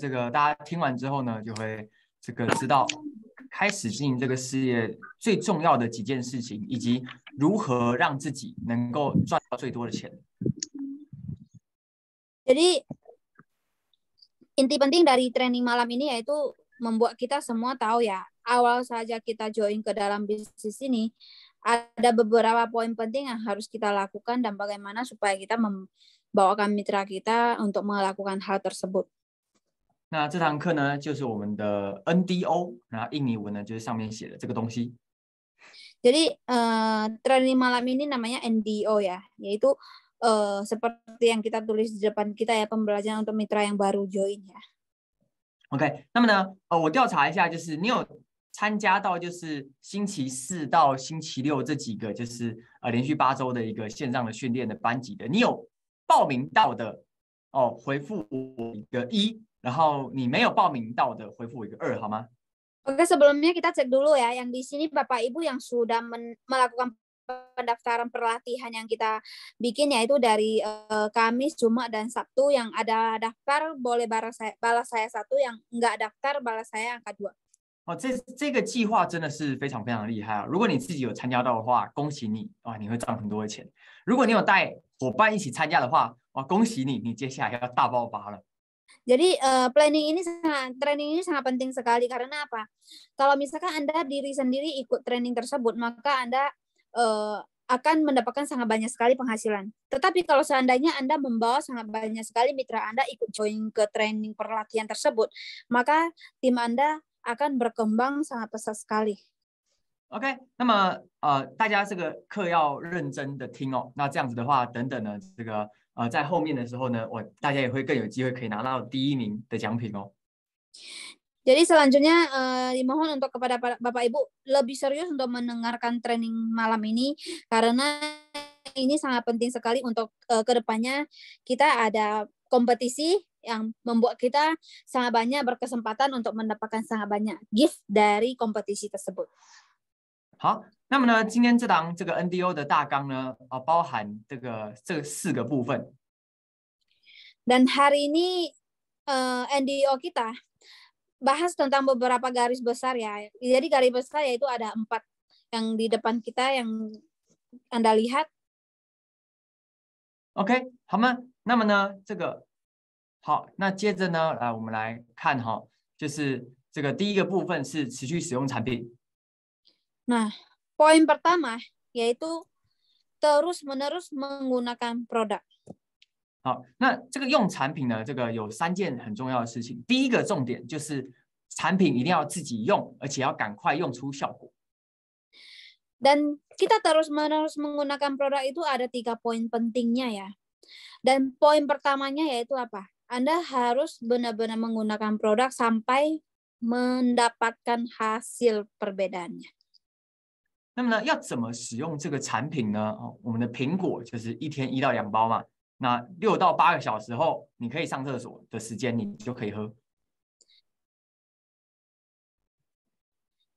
这个大家听完之后呢，就会这个知道开始经营这个事业最重要的几件事情，以及如何让自己能够赚到最多的钱。Jadi inti penting dari training malam ini yaitu membuat kita semua tahu ya, awal saja kita join ke dalam bisnis ini, ada beberapa poin penting yang harus kita lakukan dan bagaimana supaya kita membawakan mitra kita untuk melakukan hal tersebut. 那这堂课呢，就是我们的 NDO， 然后印尼文呢就是上面写的这个东西。Jadi training malam ini namanya NDO ya, yaitu seperti yang kita tulis di depan kita ya, pembelajaran untuk mitra yang baru join ya. OK， 那么呢，我调查一下，就是你有参加到就是星期4到星期6这几个就是连续8周的一个线上的训练的班级的，你有报名到的哦，回复我一个1，然后你没有报名到的回复我一个2，好吗？ Oke, sebelumnya kita cek dulu ya, yang di sini Bapak Ibu yang sudah melakukan pendaftaran pelatihan yang kita bikin yaitu dari Kamis, Jumat, dan Sabtu. Yang ada daftar boleh balas saya 1, yang enggak daftar balas saya angka 2。哦，这个计划真的是非常非常厉害啊！如果你自己有参加到的话，恭喜你啊，你会赚很多的钱。如果你有带伙伴一起参加的话，哇，恭喜你，你接下来要大爆发了。Jadi training ini sangat penting sekali karena apa? Kalau misalkan Anda diri sendiri ikut training tersebut, maka Anda akan mendapatkan sangat banyak sekali penghasilan. Tetapi kalau seandainya Anda membawa sangat banyak sekali mitra Anda ikut join ke training pelatihan tersebut, maka tim Anda akan berkembang sangat pesat sekali. OK， 那么大家这个课要认真的听哦。那这样子的话，等等呢，这个在后面的时候呢，大家也会更有机会可以拿到第1名的奖品哦。Jadi selanjutnya dimohon untuk kepada Bapak Ibu lebih serius untuk mendengarkan training malam ini karena ini sangat penting sekali untuk kedepannya kita ada kompetisi yang membuat kita sangat banyak berkesempatan untuk mendapatkan sangat banyak gift dari kompetisi tersebut. 好，那么呢，今天这堂这个 NDO 的大纲呢，包含这4个部分。Dan hari ini NDO kita bahas tentang beberapa garis besar ya. Jadi garis besar yaitu ada 4 yang di depan kita yang Anda lihat. OK， 好吗？那么呢，这个好，那接着呢，我们来看哈，就是这个第1个部分是持续使用产品。Nah, poin pertama yaitu terus-menerus menggunakan produk. 好，那这个用产品呢，这个有3件很重要的事情。第1个重点就是产品一定要自己用，而且要赶快用出效果。Dan kita terus-menerus menggunakan produk itu ada 3 poin pentingnya ya. Dan poin pertamanya yaitu apa? Anda harus benar-benar menggunakan produk sampai mendapatkan hasil perbedaannya. 那么呢，要怎么使用这个产品呢？我们的苹果就是1天1到2包嘛。那6到8个小时后，你可以上厕所的时间，你就可以喝。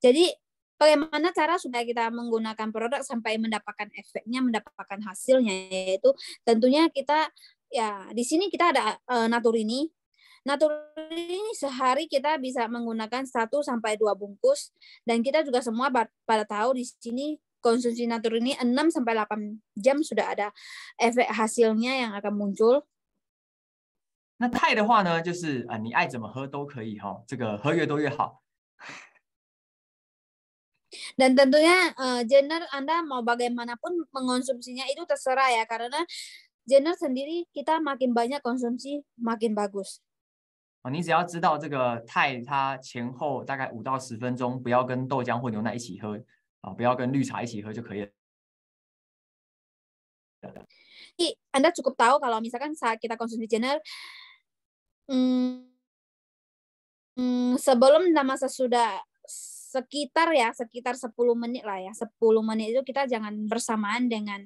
Jadi bagaimana cara supaya kita menggunakan produk sampai mendapatkan efeknya, mendapatkan hasilnya, yaitu tentunya kita ya di sini kita ada Natur ini. Natur ini sehari kita bisa menggunakan 1 sampai 2 bungkus dan kita juga semua pada tahu di sini konsumsi Natur ini 6 sampai 8 jam sudah ada efek hasilnya yang akan muncul. 那钛的话呢，就是你爱怎么喝都可以哈，这个喝越多越好。Dan tentunya genre Anda mau bagaimanapun mengonsumsinya itu terserah ya, karena genre sendiri kita makin banyak konsumsi makin bagus. 你只要知道这个钛它前后大概5到10分钟，不要跟豆浆或牛奶一起喝不要跟绿茶一起喝就可以了。 Jadi Anda cukup tahu kalau misalkan saat kita konsumsi genre sebelum dan masa sudah sekitar 10 menit lah ya. 10 menit itu kita jangan bersamaan dengan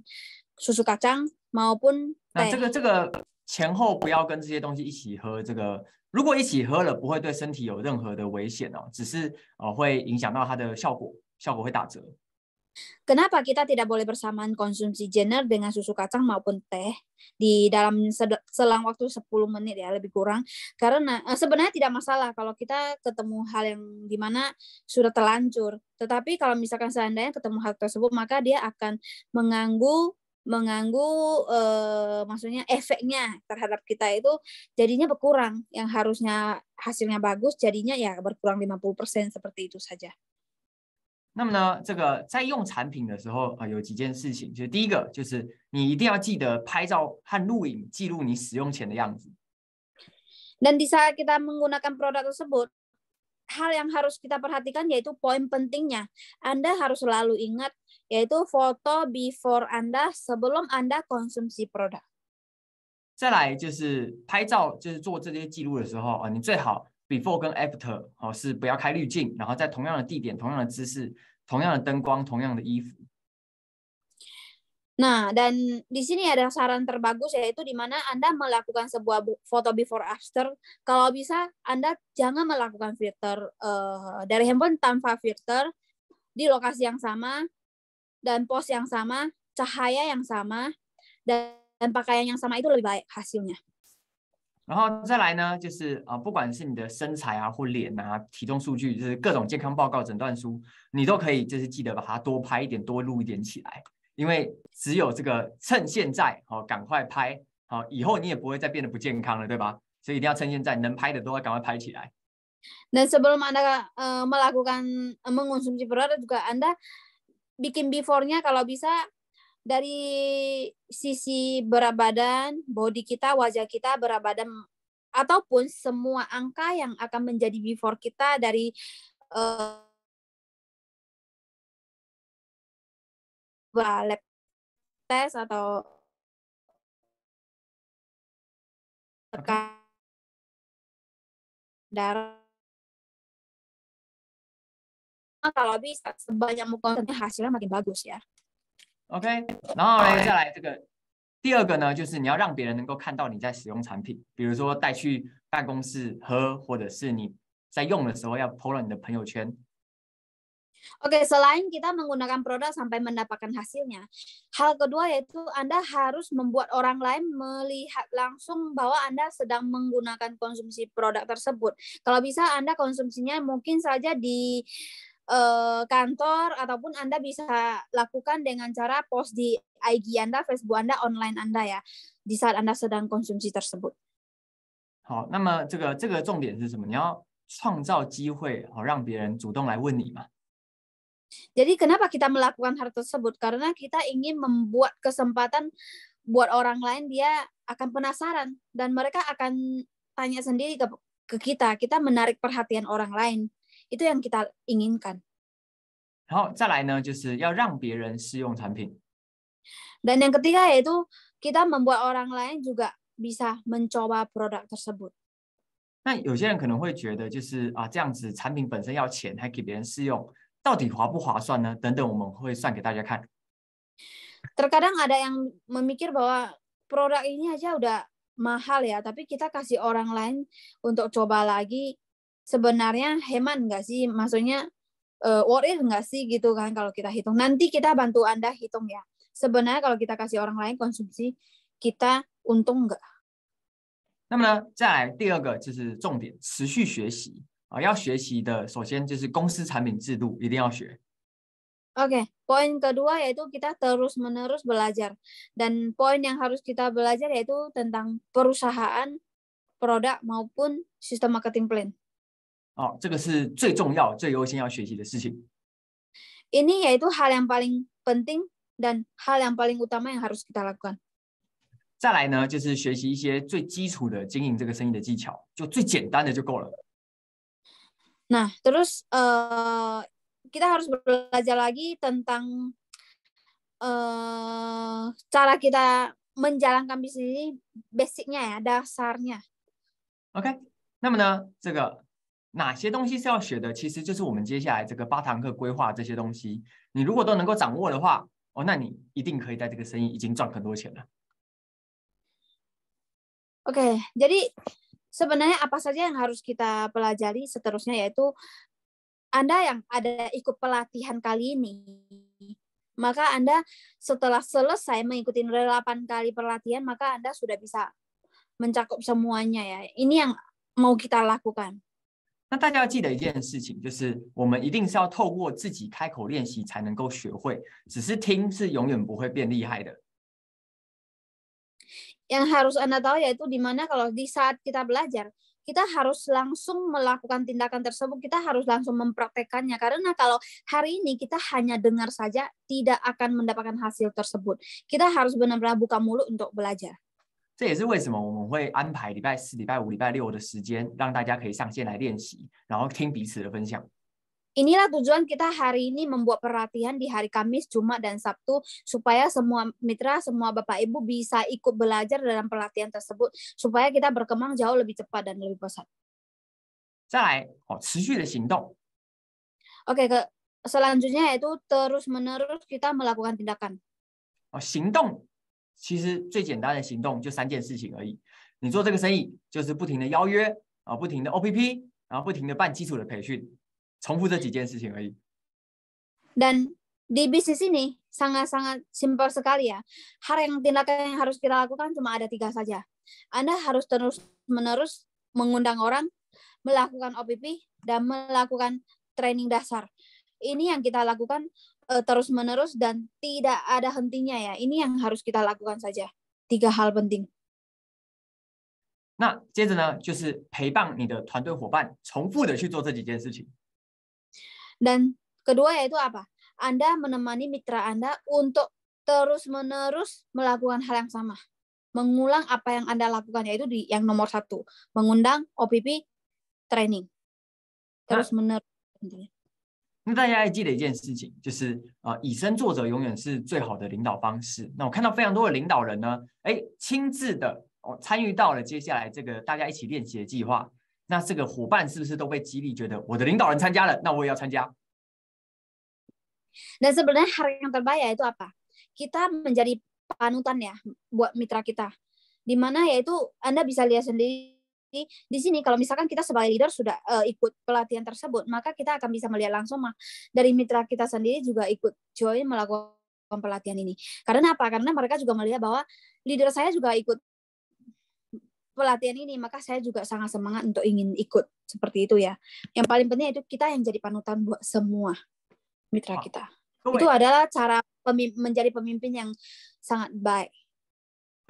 susu kacang maupun teh. 那这个前后不要跟这些东西一起喝，这个如果一起喝了不会对身体有任何的危险只是会影响到它的效果会打折。Kenapa kita tidak boleh bersamaan konsumsi genre dengan susu kacang maupun teh di dalam selang waktu 10 menit ya, lebih kurang. Karena sebenarnya tidak masalah kalau kita ketemu hal yang dimana sudah terlanjur. Tetapi kalau misalkan seandainya ketemu hal tersebut, maka dia akan mengganggu maksudnya efeknya terhadap kita itu jadinya berkurang. Yang harusnya hasilnya bagus jadinya ya berkurang 50% seperti itu saja. 那么呢，这个在用产品的时候有几件事情，就是第一个就是你一定要记得拍照和录影记录你使用前的样子。 Dan di saat kita menggunakan produk tersebut, hal yang harus kita perhatikan yaitu poin pentingnya. Anda harus selalu ingat yaitu foto before Anda sebelum Anda konsumsi produk. 再来就是拍照，就是做这些记录的时候你最好 before 跟 after 是不要开滤镜，然后在同样的地点、同样的姿势、同样的灯光、同样的衣服。 Nah, dan di sini ada saran terbagus yaitu di mana Anda melakukan sebuah foto before after. Kalau bisa Anda jangan melakukan filter dari handphone tanpa filter di lokasi yang sama dan pose yang sama, cahaya yang sama dan pakaian yang sama itu lebih baik hasilnya. 然后再来呢，就是不管是你的身材或脸体重数据，就是各种健康报告、诊断书，你都可以就是记得把它多拍一点、多录一点起来，因为只有这个趁现在赶快拍以后你也不会再变得不健康了，对吧？所以一定要趁现在能拍的都要赶快拍起来。 Dan sebelum Anda melakukan mengonsumsi produk juga Anda bikin before-nya kalau bisa dari sisi berat badan, body kita, wajah kita, berat badan, ataupun semua angka yang akan menjadi before kita dari lab test atau darah. Kalau bisa sebanyak mungkin hasilnya makin bagus ya. OK， 然后呢，再来这个第二个呢，就是你要让别人能够看到你在使用产品，比如说带去办公室喝，或者是你在用的时候要 po 到你的朋友圈。 Oke, selain kita menggunakan produk sampai mendapatkan hasilnya, hal kedua yaitu Anda harus membuat orang lain melihat langsung bahwa Anda sedang menggunakan konsumsi produk tersebut. Kalau bisa Anda konsumsinya mungkin saja di kantor ataupun Anda bisa lakukan dengan cara post di IG Anda, Facebook Anda, online Anda ya, di saat Anda sedang konsumsi tersebut. 好，那么这个重点是什么？你要创造机会让别人主动来问你嘛。 Jadi kenapa kita melakukan hal tersebut? Karena kita ingin membuat kesempatan buat orang lain, dia akan penasaran dan mereka akan tanya sendiri ke kita. Kita menarik perhatian orang lain. Itu yang kita inginkan. 然后再来呢，就是要让别人试用产品。 Dan yang ketiga yaitu kita membuat orang lain juga bisa mencoba produk tersebut. 那有些人可能会觉得，就是这样子产品本身要钱，还给别人试用，到底划不划算呢？等等，我们会算给大家看。 Terkadang ada yang memikir bahwa produk ini aja udah mahal ya, tapi kita kasih orang lain untuk coba lagi, sebenarnya hemat nggak sih? Maksudnya worth it nggak sih gitu kan kalau kita hitung. Nanti kita bantu Anda hitung ya. Sebenarnya kalau kita kasih orang lain konsumsi, kita untung nggak? 那么呢，再来第二个就是重点，持续学习要学习的，首先就是公司产品制度一定要学。 Oke, poin kedua yaitu kita terus-menerus belajar. Dan poin yang harus kita belajar yaitu tentang perusahaan, produk maupun sistem marketing plan. 这个是最重要、最优先要学习的事情。 Ini yaitu hal yang paling penting dan hal yang paling utama yang harus kita lakukan. 再来呢，就是学习一些最基础的经营这个生意的技巧，就最简单的就够了。 Nah, terus kita harus belajar lagi tentang cara kita menjalankan bisnis ini, basicnya ya, dasarnya. OK， 那么呢，这个哪些东西是要学的？其实就是我们接下来这个8堂课规划这些东西，你如果都能够掌握的话，那你一定可以在这个生意已经赚很多钱了。 Oke, jadi sebenarnya apa saja yang harus kita pelajari seterusnya yaitu Anda yang ada ikut pelatihan kali ini, maka Anda setelah selesai mengikuti 8 kali pelatihan, maka Anda sudah bisa mencakup semuanya ya. Ini yang mau kita lakukan. 那大家要记得一件事情，就是我们一定是要透过自己开口练习才能够学会，只是听是永远不会变厉害的。Yang harus Anda tahu yaitu di mana kalau di saat kita belajar, kita harus langsung melakukan tindakan tersebut, kita harus langsung mempraktekannya. Karena kalau hari ini kita hanya dengar saja, tidak akan mendapatkan hasil tersebut. Kita harus benar-benar buka mulut untuk belajar. 这也是为什么我们会安排礼拜4、礼拜5、礼拜6的时间，让大家可以上线来练习，然后听彼此的分享。 Inilah tujuan kita hari ini membuat pelatihan di hari Kamis, Jumat, dan Sabtu supaya semua mitra, semua Bapak Ibu bisa ikut belajar dalam pelatihan tersebut supaya kita berkembang jauh lebih cepat dan lebih pesat. 再来，持续的行动。 Oke, selanjutnya yaitu terus-menerus kita melakukan tindakan. 行动其实最简单的行动就3件事情而已。你做这个生意就是不停的邀约不停的 OPP， 然后不停的办基础的培训。 重复这几件事情而已。 Dan di bisnis ini sangat-sangat simpel sekali ya. Tindakan yang harus kita lakukan cuma ada 3 saja. Anda harus terus-menerus mengundang orang, melakukan OPP, dan melakukan training dasar. Ini yang kita lakukan terus-menerus dan tidak ada hentinya ya. Ini yang harus kita lakukan saja. 3 hal penting. 那接着呢，就是陪伴你的团队伙伴，重复的去做这几件事情。 Dan kedua yaitu apa? Anda menemani mitra Anda untuk terus-menerus melakukan hal yang sama. Mengulang apa yang Anda lakukan, yaitu yang nomor 1. Mengundang, OPP, training. Terus-menerus. 那大家要记得一件事情，就是以身作则永远是最好的领导方式。那我看到非常多的领导人呢，亲自的参与到了接下来这个大家一起练习的计划。 那这个伙伴是不是都被激励，觉得我的领导人参加了，那我也要参加？ Dan sebenarnya hal yang terbaik yaitu apa? Kita menjadi panutan ya buat mitra kita. Di mana yaitu Anda bisa lihat sendiri di sini kalau misalkan kita sebagai leader sudah ikut pelatihan tersebut, maka kita akan bisa melihat langsung dari mitra kita sendiri juga ikut join melakukan pelatihan ini. Karena apa? Karena mereka juga melihat bahwa leader saya juga ikut pelatihan ini, maka saya juga sangat semangat untuk ingin ikut seperti itu ya. Yang paling penting itu kita yang jadi panutan buat semua mitra kita. Itu adalah cara menjadi pemimpin yang sangat baik.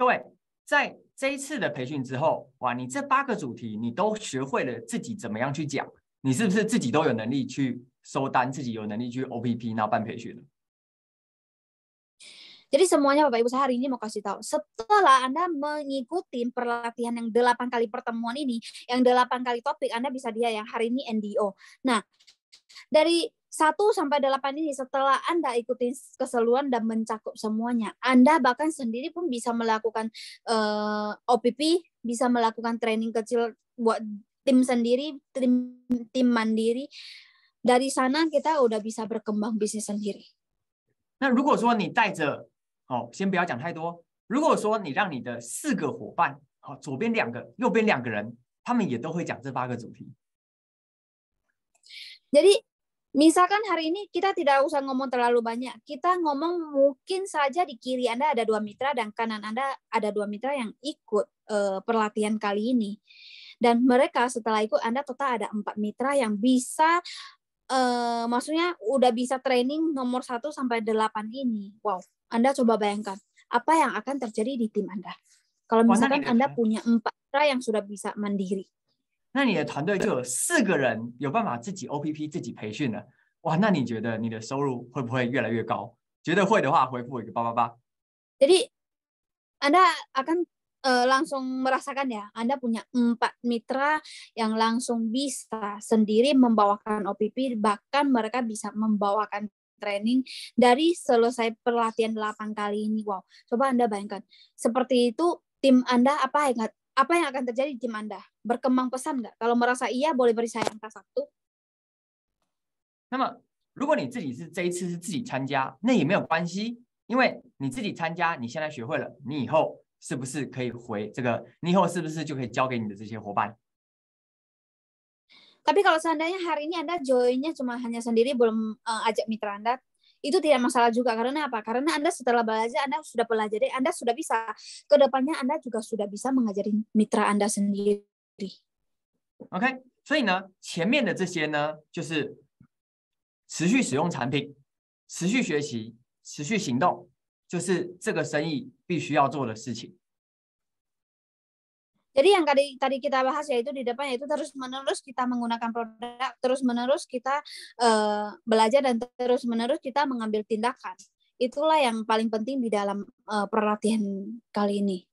各位，在这一次的培训之后，哇，你这8个主题你都学会了自己怎么样去讲，你是不是自己都有能力去收单，自己有能力去 OPP 然后办培训了？ Jadi semuanya Bapak Ibu saya hari ini mau kasih tahu. Setelah Anda mengikuti pelatihan yang 8 kali pertemuan ini, yang 8 kali topik, Anda bisa lihat yang hari ini NDO. Nah, dari 1 sampai 8 ini setelah Anda ikuti keseluruhan dan mencakup semuanya, Anda bahkan sendiri pun bisa melakukan OPP, bisa melakukan training kecil buat tim sendiri, tim mandiri. Dari sana kita udah bisa berkembang bisnis sendiri. 那如果说你带着先不要讲太多。如果说你让你的4个伙伴，左边2个，右边2个人，他们也都会讲这8个主题。 Jadi misalkan hari ini kita tidak usah ngomong terlalu banyak. Kita ngomong mungkin saja di kiri Anda ada 2 mitra dan kanan Anda ada 2 mitra yang ikut pelatihan kali ini. Dan mereka setelah ikut Anda total ada 4 mitra yang bisa maksudnya udah bisa training nomor 1 sampai 8 ini. Wow, Anda coba bayangkan apa yang akan terjadi di tim Anda. Kalau misalkan Anda punya 4 mitra yang sudah bisa mandiri. 那你的团队就有4个人有办法自己 OPP 自己培训了，哇，那你觉得你的收入会不会越来越高？觉得会的话，回复一个888。 Jadi Anda akan langsung merasakan ya, Anda punya 4 mitra yang langsung bisa sendiri membawakan OPP, bahkan mereka bisa membawakan training dari selesai pelatihan 8 kali ini. Wow, coba Anda bayangkan. Seperti itu tim Anda apa yang akan terjadi di tim Anda? Berkembang pesat nggak? Kalau merasa iya, boleh beri saya angka 1. 那么，如果你自己这一次是自己参加，那也没有关系，因为你自己参加，你现在学会了，你以后是不是可以回这个？你以后是不是就可以交给你的这些伙伴？ Tapi kalau seandainya hari ini Anda joinnya cuma hanya sendiri, belum ajak mitra Anda, itu tidak masalah juga. Karena apa? Karena Anda setelah belajar, Anda sudah pelajari, Anda sudah bisa. Kedepannya Anda juga sudah bisa mengajari mitra Anda sendiri. OK， 所以呢，前面的这些呢，就是持续使用产品、持续学习、持续行动，就是这个生意必须要做的事情。 Jadi yang tadi kita bahas yaitu di depan yaitu terus-menerus kita menggunakan produk, terus-menerus kita belajar dan terus-menerus kita mengambil tindakan. Itulah yang paling penting di dalam pelatihan kali ini.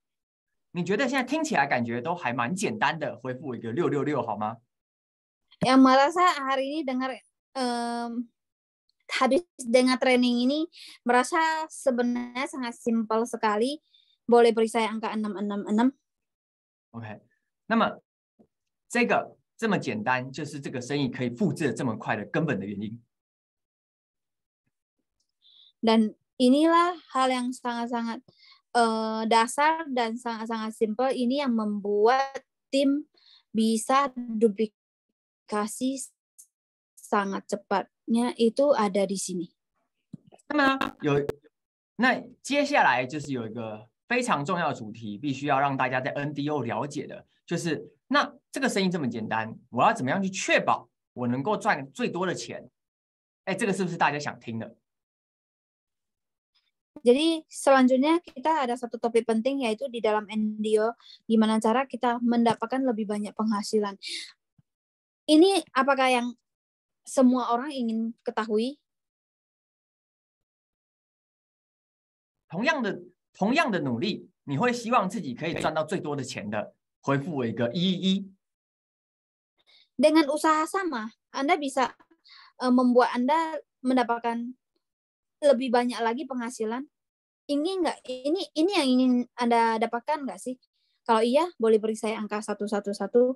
你觉得现在听起来感觉都还蛮简单的，回复我一个666好吗？ Yang merasa hari ini dengar habis dengar training ini merasa sebenarnya sangat simpel sekali. Boleh beri saya angka 666. OK， 那么这个这么简单，就是这个生意可以复制的这么快的根本的原因。 Dan inilah hal yang sangat-sangat dasar dan sangat-sangat simpel ini yang membuat tim bisa duplikasi sangat cepatnya itu ada di sini. 那接下来就是有一个非常重要的主题，必须要让大家在 NDO 了解的，就是那这个生意这么简单，我要怎么样去确保我能够赚最多的钱？哎，这个是不是大家想听的？ Jadi selanjutnya kita ada satu topik penting yaitu di dalam NDO gimana cara kita mendapatkan lebih banyak penghasilan. Ini apakah yang semua orang ingin ketahui? 同样的努力，你会希望自己可以赚到最多的钱的，回复我一个111。 Dengan usaha sama, Anda bisa membuat Anda mendapatkan lebih banyak lagi penghasilan. Ingin nggak? Ini yang ingin Anda dapatkan nggak sih? Kalau iya, boleh beri saya angka 111.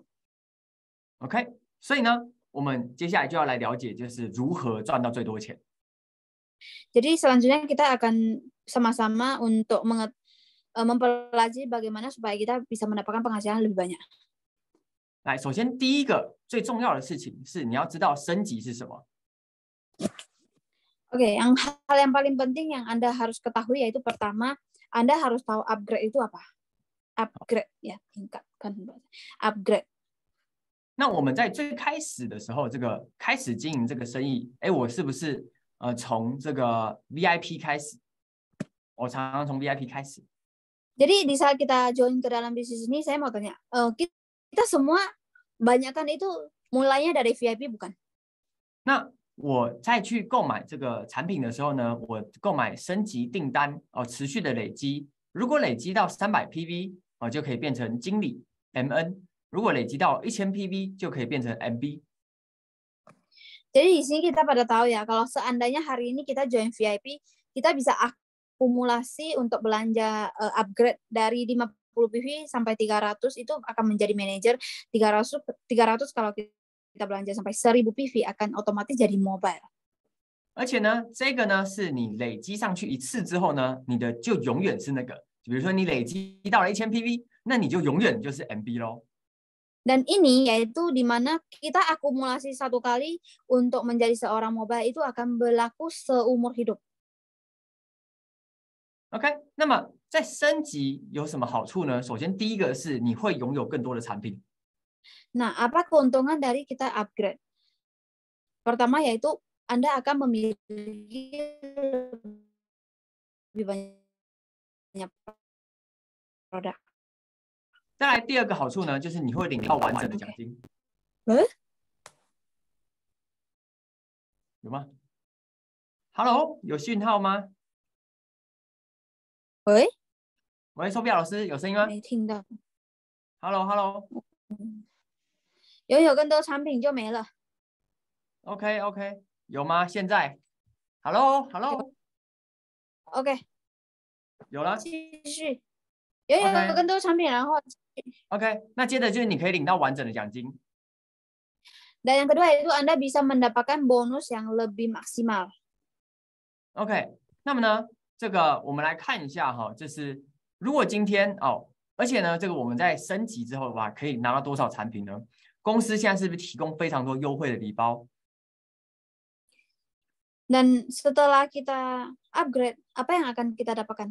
OK， 所以呢，我们接下来就要来了解，就是如何赚到最多钱。 Jadi selanjutnya kita akan sama-sama untuk mempelajari bagaimana supaya kita bisa mendapatkan penghasilan lebih banyak. 来，首先第一个最重要的事情是你要知道升级是什么。 Oke, hal yang paling penting yang Anda harus ketahui yaitu pertama, Anda harus tahu upgrade itu apa. Upgrade ya, tingkatkan. Upgrade. 那我们在最开始的时候，这个开始经营这个生意，哎，我是不是从这个 VIP 开始？我常常从 VIP 开始。 Jadi di saat kita join ke dalam bisnis ini, saya mau tanya, kita semua banyak kan itu mulainya dari VIP bukan? 那我在去购买这个产品的时候呢，我购买升级订单持续的累积，如果累积到300 PV 就可以变成经理 MN， 如果累积到1000 PV 就可以变成 MB。 Jadi di sini kita pada tahu ya, kalau seandainya hari ini kita join VIP, kita bisa akumulasi untuk belanja upgrade dari 50 PV sampai 300 itu akan menjadi manajer, 300 kalau kita belanja sampai 1000 PV akan otomatis jadi mobile. 而且呢，这个呢是你累积上去一次之后呢，你的就永远是那个，比如说你累积到了1000 PV， 那你就永远就是 MB 咯。 Dan ini yaitu di mana kita akumulasi satu kali untuk menjadi seorang mobile itu akan berlaku seumur hidup. OK， 那么在升级有什么好处呢？首先第一个是你会拥有更多的产品。 Nah, apa keuntungan dari kita upgrade? Pertama yaitu Anda akan memiliki lebih banyak produk. 再来第二个好处呢，就是你会领到完整的奖金。有吗 ？Hello， 有讯号吗？喂，喂，Sophia 老师有声音吗？没听到。Hello，拥有更多产品就没了。OK， 有吗？现在 ？Hello， OK， 有了。继续。拥有更多产品，然后 OK， 那接着就是你可以领到完整的奖金。 Dan yang kedua itu Anda bisa mendapatkan bonus yang lebih maksimal. OK， 那么呢，这个我们来看一下哈，就是如果今天而且呢，这个我们在升级之后可以拿到多少产品呢？公司现在是不是提供非常多优惠的礼包？ Dan setelah kita upgrade, apa yang akan kita dapatkan?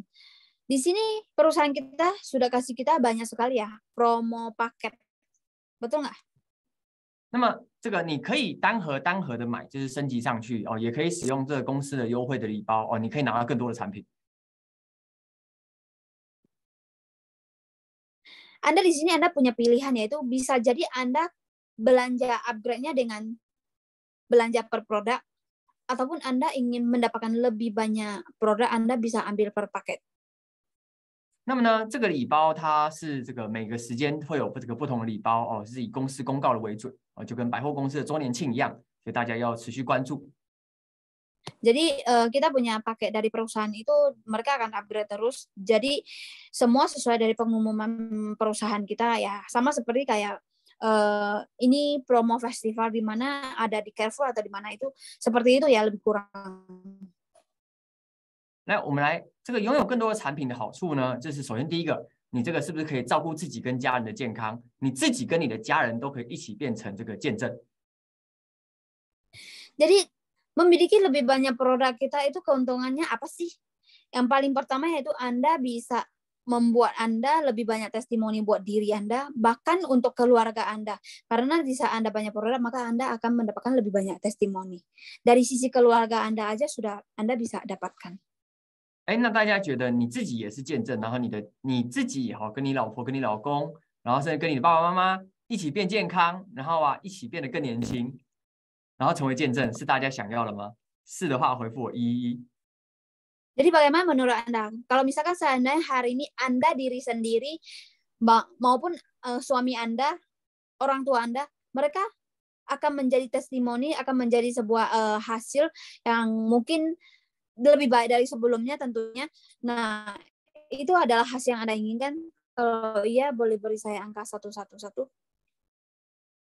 Di sini perusahaan kita sudah kasih kita banyak sekali ya promo paket, betul nggak? 那么这个你可以单盒的买，就是升级上去哦，也可以使用这个公司的优惠的礼包哦，你可以拿到更多的产品。Anda di sini Anda punya pilihan, yaitu bisa jadi Anda belanja upgrade-nya dengan belanja per produk, ataupun Anda ingin mendapatkan lebih banyak produk, Anda bisa ambil per paket. 那么呢，这个礼包它是这个每个时间会有这个不同的礼包哦，是以公司公告的为准哦，就跟百货公司的周年庆一样，所以大家要持续关注。Jadi kita punya paket dari perusahaan itu, mereka akan upgrade terus. Jadi semua sesuai dari pengumuman perusahaan kita ya, sama seperti kayak ini promo festival di mana ada di Carrefour atau di mana itu, seperti itu ya lebih kurang. 那我们来这个拥有更多的产品的好处呢，就是首先第一个，你这个是不是可以照顾自己跟家人的健康？你自己跟你的家人都可以一起变成这个见证。Jadi memiliki lebih banyak produk kita itu keuntungannya apa sih? Yang paling pertama yaitu Anda bisa membuat Anda lebih banyak testimoni buat diri Anda, bahkan untuk keluarga Anda. Karena di saat Anda banyak produk, maka Anda akan mendapatkan lebih banyak testimoni. Dari sisi keluarga Anda aja sudah Anda bisa dapatkan. 哎，那大家觉得你自己也是见证，然后你自己也好，跟你老婆、跟你老公，然后甚至跟你的爸爸妈妈一起变健康，然后一起变得更年轻，然后成为见证，是大家想要的吗？是的话，回复我111。 Jadi bagaimana menurut Anda? Kalau misalkan seandainya hari ini Anda diri sendiri maupun suami Anda, orang tua Anda, mereka akan menjadi testimoni, akan menjadi sebuah hasil yang mungkin lebih baik dari sebelumnya tentunya. Nah, itu adalah hasil yang Anda inginkan. Kalau iya, boleh beri saya angka 111.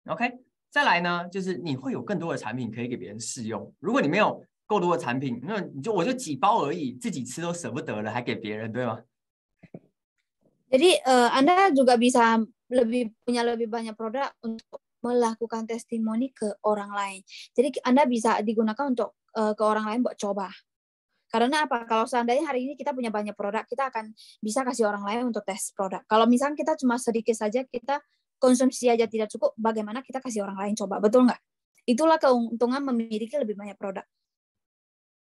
OK， 再来呢，就是你会有更多的产品可以给别人试用。如果你没有够多的产品，那我就几包而已，自己吃都舍不得了，还给别人，对吗？ Jadi Anda juga bisa punya lebih banyak produk untuk melakukan testimoni ke orang lain. Jadi Anda bisa digunakan untuk ke orang lain buat coba. Karena apa? Kalau seandainya hari ini kita punya banyak produk, kita akan bisa kasih orang lain untuk tes produk. Kalau misalnya kita cuma sedikit saja, kita konsumsi aja tidak cukup, bagaimana kita kasih orang lain coba, betul nggak? Itulah keuntungan memiliki lebih banyak produk.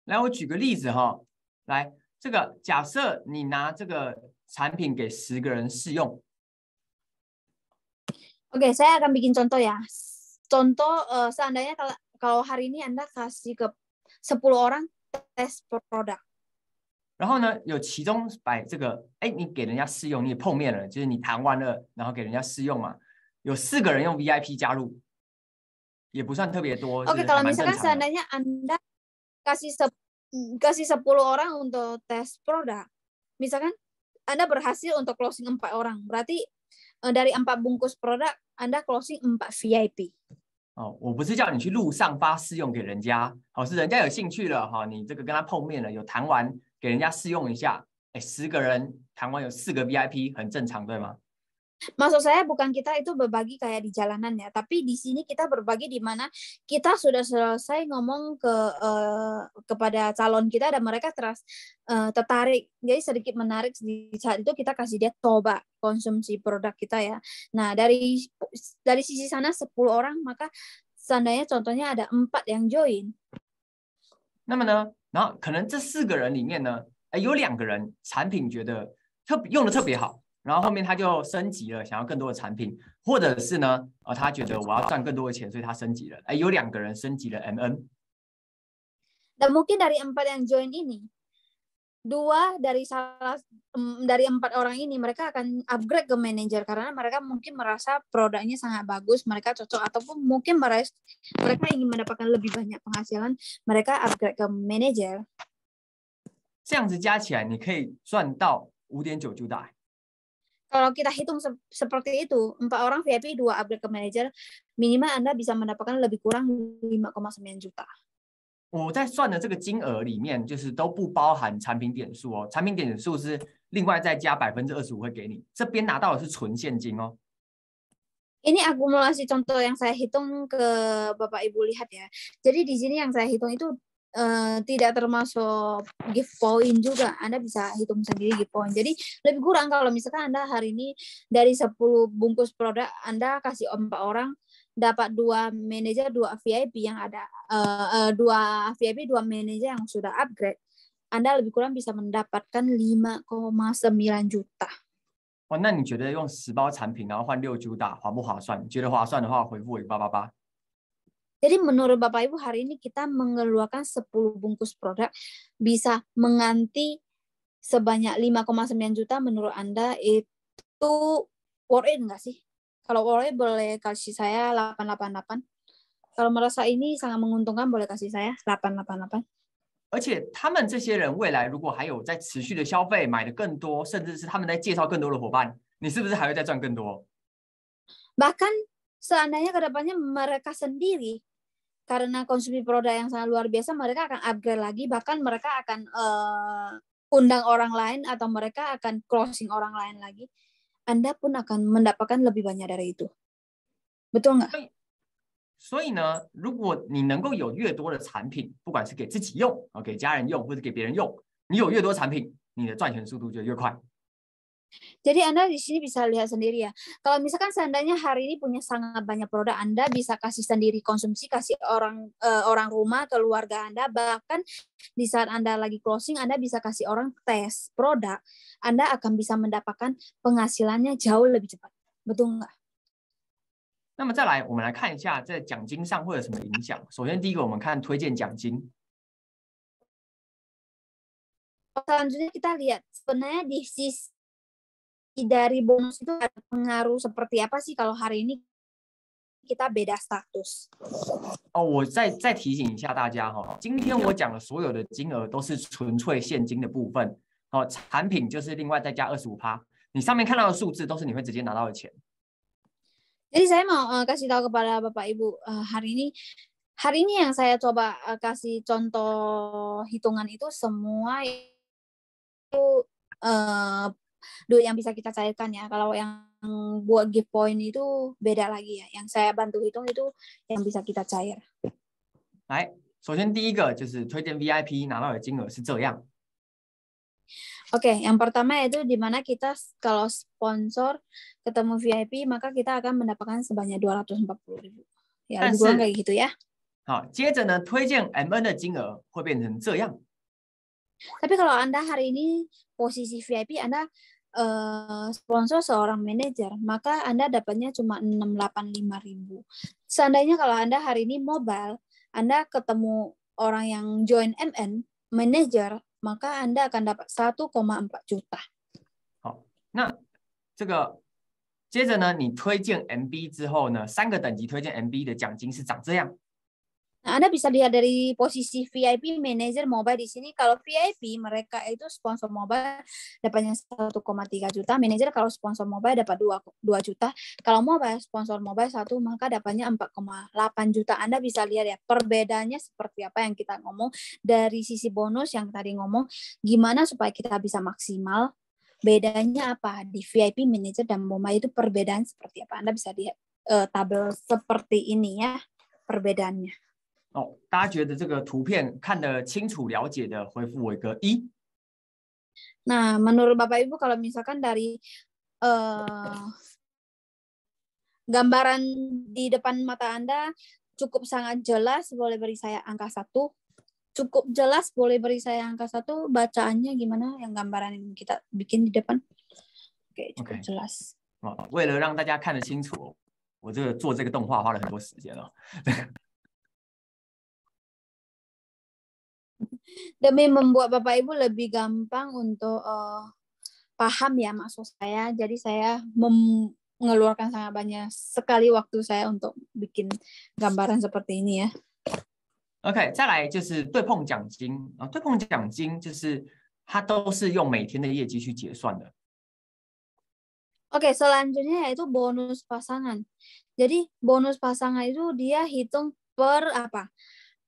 来，我举个例子哈，来，这个假设你拿这个产品给10个人试用。 Oke, saya akan bikin contoh ya. Contoh seandainya kalau hari ini Anda kasih ke 10 orang tes produk. 然后呢，有其中把这个，哎，你给人家试用，你也碰面了，就是你谈完了，然后给人家试用嘛，有4个人用 VIP 加入，也不算特别多。Oke, kalau misalkan seandainya Anda kasih 10 orang untuk tes produk, misalkan Anda berhasil untuk closing 4 orang, berarti dari 4 bungkus produk Anda closing 4 VIP. 哦，我不是叫你去路上发试用给人家，好，是人家有兴趣了，哈，你这个跟他碰面了，有谈完，给人家试用一下，哎，10个人谈完有4个 VIP， 很正常，对吗？ Maksud saya bukan kita itu berbagi kayak di jalanan ya, tapi di sini kita berbagi di mana kita sudah selesai ngomong kepada calon kita dan mereka tertarik, jadi sedikit menarik di saat itu kita kasih dia coba konsumsi produk kita ya. Nah dari sisi sana 10 orang, maka seandainya contohnya ada 4 yang join. 那么呢，然后可能这4个人里面呢，有2个人产品觉得用的特别好。 然后后面他就升级了，想要更多的产品，或者是呢，他觉得我要赚更多的钱，所以他升级了。有2个人升级了 MN。 Dan mungkin dari 4 yang join ini, 2 dari 4 orang ini mereka akan upgrade ke manajer karena mereka mungkin merasa produknya sangat bagus, mereka cocok, ataupun mungkin mereka ingin mendapatkan lebih banyak penghasilan, mereka upgrade ke manajer. 这样子加起来，你可以赚到5.9 juta。 Kalau kita hitung seperti itu, 4 orang VIP, 2 upgrade ke manajer, minimal Anda bisa mendapatkan lebih kurang 5,9 juta. 我在算的这个金额里面，就是都不包含产品点数哦，产品点数是另外再加25%会给你，这边拿到的是纯现金哦。 Ini akumulasi contoh yang saya hitung ke Bapak Ibu lihat ya. Jadi di sini yang saya hitung itu tidak termasuk gift point juga. Anda bisa hitung sendiri gift point. Jadi lebih kurang kalau misalkan Anda hari ini dari 10 bungkus produk Anda kasih 4 orang, dapat 2 manajer, 2 VIP yang ada 2 VIP, 2 manajer yang sudah upgrade. Anda lebih kurang bisa mendapatkan 5,9 juta. 哦，那你觉得用10包产品然后换6主打划不划算？你觉得划算的话，回复我一个888。Jadi menurut Bapak Ibu hari ini kita mengeluarkan 10 bungkus produk bisa mengganti sebanyak 5,9 juta. Menurut Anda itu worth it nggak sih? Kalau worth it boleh kasih saya 888. Kalau merasa ini sangat menguntungkan boleh kasih saya 888. 而且他们这些人未来如果还有在持续的消费，买的更多，甚至是他们在介绍更多的伙伴，你是不是还会再赚更多？ Bahkan seandainya kedepannya mereka sendiri karena konsumsi produk yang sangat luar biasa, mereka akan upgrade lagi, bahkan mereka akan undang orang lain atau mereka akan closing orang lain lagi. Anda pun akan mendapatkan lebih banyak dari itu. Betul nggak? 所以呢，如果你能够有越多的产品，不管是给自己用、给家人用，或者给别人用，你有越多产品，你的赚钱速度就越快。 Jadi Anda di sini bisa lihat sendiri ya. Kalau misalkan seandainya hari ini punya sangat banyak produk, Anda bisa kasih sendiri konsumsi, kasih orang rumah, keluarga Anda, bahkan di saat Anda lagi closing, Anda bisa kasih orang tes produk. Anda akan bisa mendapatkan penghasilannya jauh lebih cepat. Betul nggak? 那么再来，我们来看一下在奖金上会有什么影响。首先，第一个，我们看推荐奖金。 Selanjutnya kita lihat sebenarnya di sisi dari bonus itu ada pengaruh seperti apa sih kalau hari ini kita beda status. 哦，我再提醒一下大家哈，今天我讲的所有的金额都是纯粹现金的部分，哦，产品就是另外再加25%，你上面看到的数字都是你会直接拿到的钱。 Jadi saya mau kasih tahu kepada Bapak Ibu hari ini yang saya coba kasih contoh hitungan itu semua itu duit yang bisa kita cairkan ya. Kalau yang buat gift point itu beda lagi ya. Yang saya bantu hitung itu yang bisa kita cair. 来，首先第一个就是推荐 VIP 拿到的金额是这样。 Oke, yang pertama itu di mana kita kalau sponsor ketemu VIP maka kita akan mendapatkan sebanyak 240.000. Ya, lebih kurang kayak gitu ya. 好，接着呢，推荐 MN 的金额会变成这样。 Tapi kalau Anda hari ini posisi VIP, Anda sponsor seorang manajer, maka Anda dapatnya cuma 685.000. Seandainya kalau Anda hari ini mobile, Anda ketemu orang yang join MN, manajer, maka Anda akan dapat 1,4 juta. 好，那这个接着呢，你推荐 MB 之后呢，3个等级推荐 MB 的奖金是长这样。 Nah, Anda bisa lihat dari posisi VIP manager mobile di sini. Kalau VIP mereka itu sponsor mobile dapatnya 1,3 juta. Manager kalau sponsor mobile dapat 2 juta. Kalau mobile sponsor mobile 1 maka dapatnya 4,8 juta. Anda bisa lihat ya perbedaannya seperti apa yang kita ngomong dari sisi bonus yang tadi ngomong. Gimana supaya kita bisa maksimal. Bedanya apa di VIP manager dan mobile itu perbedaan seperti apa. Anda bisa lihat tabel seperti ini ya perbedaannya. 哦，大家觉得这个图片看得清楚了解的，回复我一个1。 Nah, menurut Bapak Ibu kalau misalkan dari gambaran di depan mata Anda cukup sangat jelas, boleh beri saya angka 1. Cukup jelas, boleh beri saya angka 1. Bacaannya gimana yang gambaran yang kita bikin di depan? Oke, cukup jelas. 为了让大家看得清楚，我做这个动画花了很多时间哦。Demi membuat Bapak Ibu lebih gampang untuk paham ya maksud saya. Jadi saya mengeluarkan sangat banyak sekali waktu saya untuk bikin gambaran seperti ini ya. OK， 再来就是对碰奖金啊，对碰奖金就是它都是用每天的业绩去结算的。 Oke, selanjutnya yaitu bonus pasangan. Jadi bonus pasangan itu dia hitung per apa?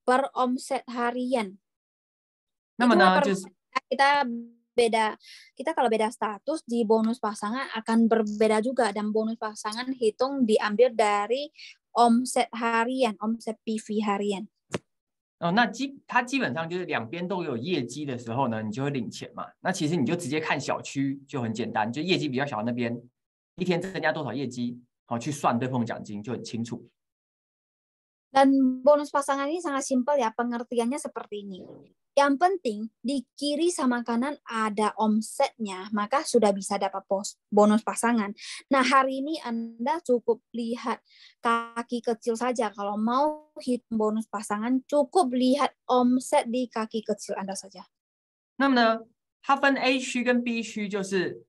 Per omset harian. 那么呢，就是 kita kalau beda status di bonus pasangan akan berbeda juga dan bonus pasangan hitung diambil dari omset harian, omset PV harian. 哦，那它基本上就是两边都有业绩的时候呢，你就会领钱嘛。那其实你就直接看小区就很简单，就业绩比较小那边一天增加多少业绩，好去算对碰奖金就很清楚。Dan bonus pasangan ini sangat simpel ya, pengertiannya seperti ini. Yang penting di kiri sama kanan ada omsetnya, maka sudah bisa dapat bonus pasangan. Nah, hari ini Anda cukup lihat kaki kecil saja. Kalau mau hitung bonus pasangan, cukup lihat omset di kaki kecil Anda saja. 那么呢，它分 A 区跟 B 区，就是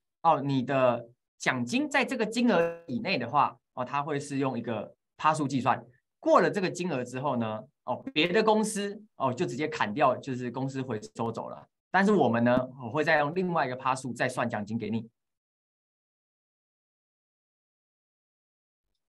你的奖金在这个金额以内的话，它会是用一个趴数计算。过了这个金额之后呢，别的公司就直接砍掉，就是公司回收走了。但是我们呢，我会再用另外一个趴数再算奖金给你。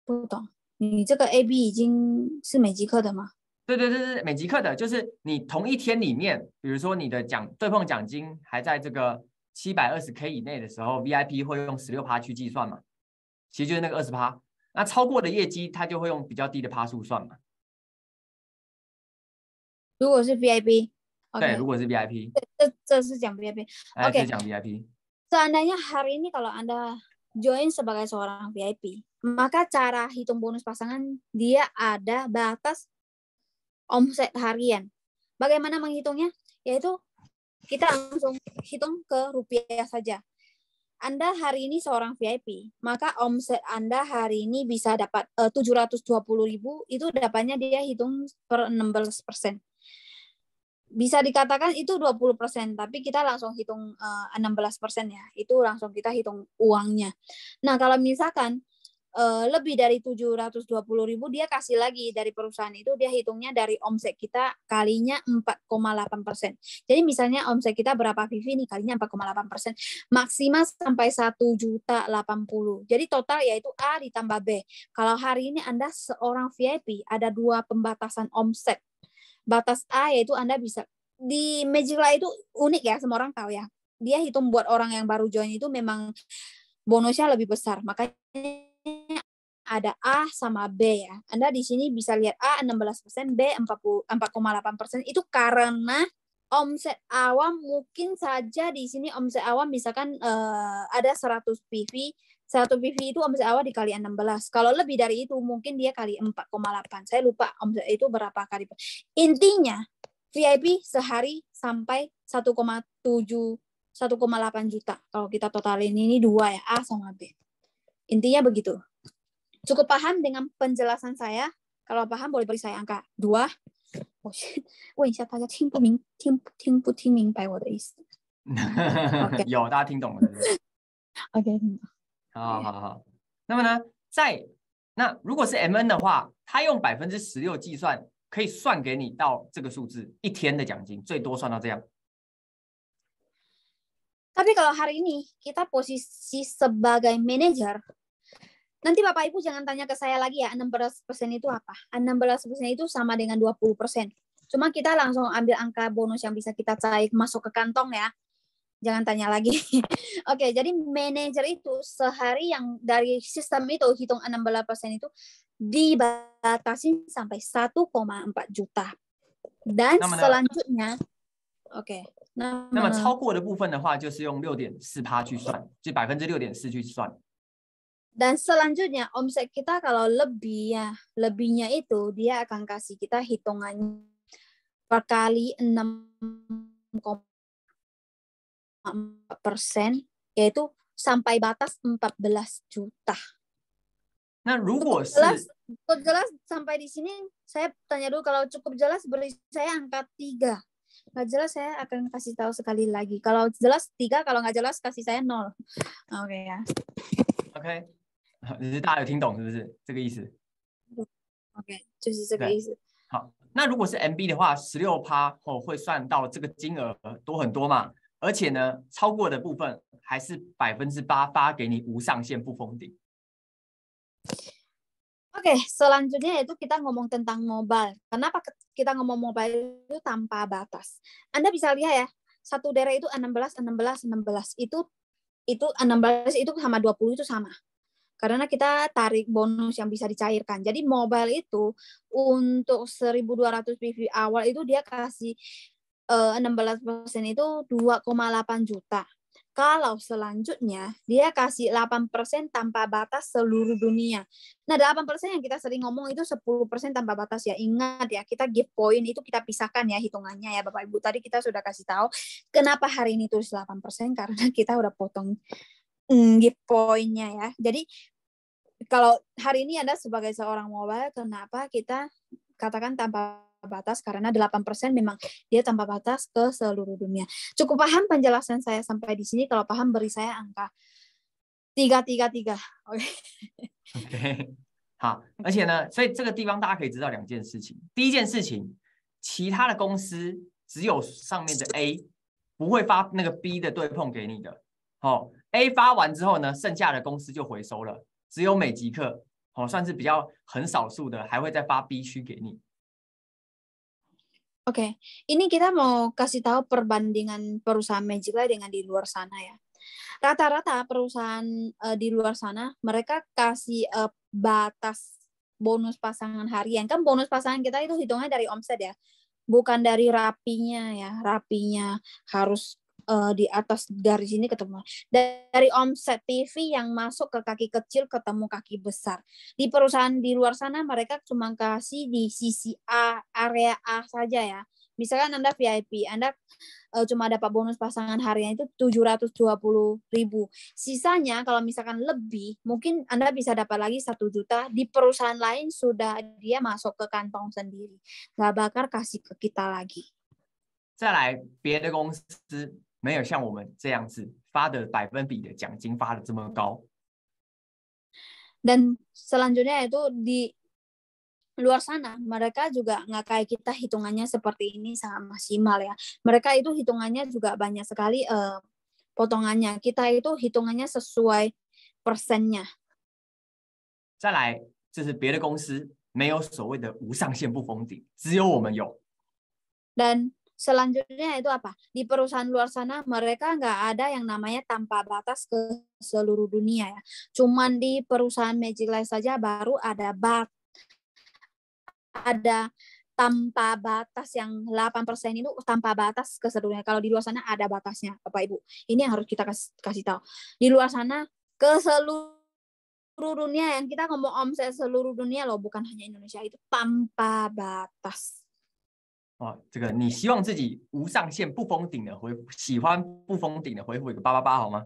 不懂，你这个 AB 已经是美极客的吗？对，美极客的，就是你同一天里面，比如说你的对碰奖金还在这个720K 以内的时候 ，VIP 会用16%去计算嘛，其实就是那个20%。那超过的业绩，它就会用比较低的趴数算嘛。如果是 VIP， 对，如果是 VIP， 这是讲 VIP。这是讲 VIP。Seandainya hari ini kalau Anda join sebagai seorang VIP, maka cara hitung bonus pasangan dia ada batas omset harian. Bagaimana menghitungnya? Yaitu kita langsung hitung ke rupiah saja. Anda hari ini seorang VIP, maka omset Anda hari ini bisa dapat 720.000, itu dapatnya dia hitung per 16%. Bisa dikatakan itu 20%, tapi kita langsung hitung 16% ya. Itu langsung kita hitung uangnya. Nah, kalau misalkan lebih dari 720.000 dia kasih lagi dari perusahaan itu, dia hitungnya dari omset kita kalinya 4,8%. Jadi misalnya omset kita berapa Vivi nih, kalinya 4,8%, maksimal sampai 1.080.000. Jadi total yaitu A ditambah B. Kalau hari ini Anda seorang VIP ada 2 pembatasan omset. Batas A yaitu Anda bisa di Magicla itu unik ya, semua orang tahu ya. Dia hitung buat orang yang baru join itu memang bonusnya lebih besar. Makanya ada A sama B ya. Anda di sini bisa lihat A 16%, B 4,8%. Itu karena omset awam mungkin saja di sini omset awam misalkan ada 100 PV. 1 PV itu omset awal dikali 16. Kalau lebih dari itu mungkin dia kali 4,8. Saya lupa omset itu berapa kali. Intinya VIP sehari sampai 1,7 1,8 juta. Kalau kita totalin ini 2 ya, A sama B. Intinya begitu. Cukup paham dengan penjelasan saya? Kalau paham boleh beri saya angka 2. 问一下大家听不听明白我的意思？有，大家听懂了，对不对？OK， 听懂。好。那么呢，如果是 MN 的话，它用16%计算，可以算给你到这个数字，一天的奖金最多算到这样。Tapi kalau hari ini kita posisi sebagai manajer, nanti Bapak Ibu jangan tanya ke saya lagi ya, 16% itu apa? 16% itu sama dengan 20%. Cuma kita langsung ambil angka bonus yang bisa kita cair masuk ke kantong ya. Jangan tanya lagi. Oke, jadi manajer itu sehari yang dari sistem itu hitung 16% itu dibatasi sampai 1,4 juta. Dan selanjutnya, oke. 那么超过的部分的话，就是用6.4%去算，就6.4%去算。Dan selanjutnya omset kita kalau lebihnya itu dia akan kasih kita hitungannya per kali 6,4%, yaitu sampai batas 14 juta. Nah, cukup jelas sampai di sini saya tanya dulu, kalau cukup jelas beri saya angka 3. Nggak jelas saya akan kasih tahu sekali lagi. Kalau jelas 3, kalau nggak jelas kasih saya 0. OK 呀。OK， 大家有听懂是不是这个意思 ？OK， 就是这个意思。好，那如果是 MB 的话，16%会算到这个金额多很多嘛？而且呢，超过的部分还是8%发给你无上限不封顶。Oke, selanjutnya itu kita ngomong tentang mobile. Kenapa kita ngomong mobile itu tanpa batas? Anda bisa lihat ya, satu daerah itu 16. Itu 16 itu sama 20 itu sama. karena kita tarik bonus yang bisa dicairkan. Jadi mobile itu untuk 1.200 PV awal itu dia kasih 16% itu 2,8 juta. Kalau selanjutnya dia kasih 8% tanpa batas seluruh dunia. Nah, 8% yang kita sering ngomong itu 10% tanpa batas ya. Ingat ya, kita give point itu kita pisahkan ya hitungannya ya Bapak Ibu. Tadi kita sudah kasih tahu kenapa hari ini tulis 8% karena kita udah potong give point-nya ya. Jadi kalau hari ini Anda sebagai seorang mobile, kenapa kita katakan tanpa batas? Karena 8% memang dia tanpa batas ke seluruh dunia. Cukup paham penjelasan saya sampai di sini? Kalau paham beri saya angka 333. OK。OK， 好，而且呢，所以这个地方大家可以知道2件事情。第一件事情，其他的公司只有上面的 A 不会发那个 B 的对碰给你的。A 发完之后呢，剩下的公司就回收了，只有美极客算是比较很少数的，还会再发 B 区给你。Oke, ini kita mau kasih tahu perbandingan perusahaan Magic Light dengan di luar sana ya. Rata-rata perusahaan di luar sana mereka kasih batas bonus pasangan harian. Kan bonus pasangan kita itu hitungnya dari omset ya, bukan dari rapinya ya. Rapinya harus di atas garis ini ketemu. Dari omset PV yang masuk ke kaki kecil ketemu kaki besar. Di perusahaan di luar sana mereka cuma kasih di sisi A, area A saja ya. Misalkan Anda VIP, Anda cuma dapat bonus pasangan harian itu 720.000. Sisanya kalau misalkan lebih, mungkin Anda bisa dapat lagi 1 juta. Di perusahaan lain sudah dia masuk ke kantong sendiri. Nggak bakal kasih ke kita lagi. 再来，别的公司没有像我们这样子发的百分比的奖金发的这么高。 Dan selanjutnya itu di luar sana mereka juga nggak kayak kita hitungannya seperti ini sangat maksimal ya. Mereka itu hitungannya juga banyak sekali potongannya. Kita itu hitungannya sesuai persennya. 再来，就是别的公司没有所谓的无上限不封顶，只有我们有。 Dan selanjutnya itu apa? Di perusahaan luar sana mereka nggak ada yang namanya tanpa batas ke seluruh dunia ya. Cuman di perusahaan Magic Light saja baru ada tanpa batas yang 8% itu tanpa batas ke seluruh dunia. Kalau di luar sana ada batasnya, Bapak Ibu. Ini yang harus kita kasih tahu. Di luar sana ke seluruh dunia, yang kita ngomong omset seluruh dunia loh, bukan hanya Indonesia, itu tanpa batas. 这个你希望自己无上限不封顶的回复，喜欢不封顶的回复一个888好吗？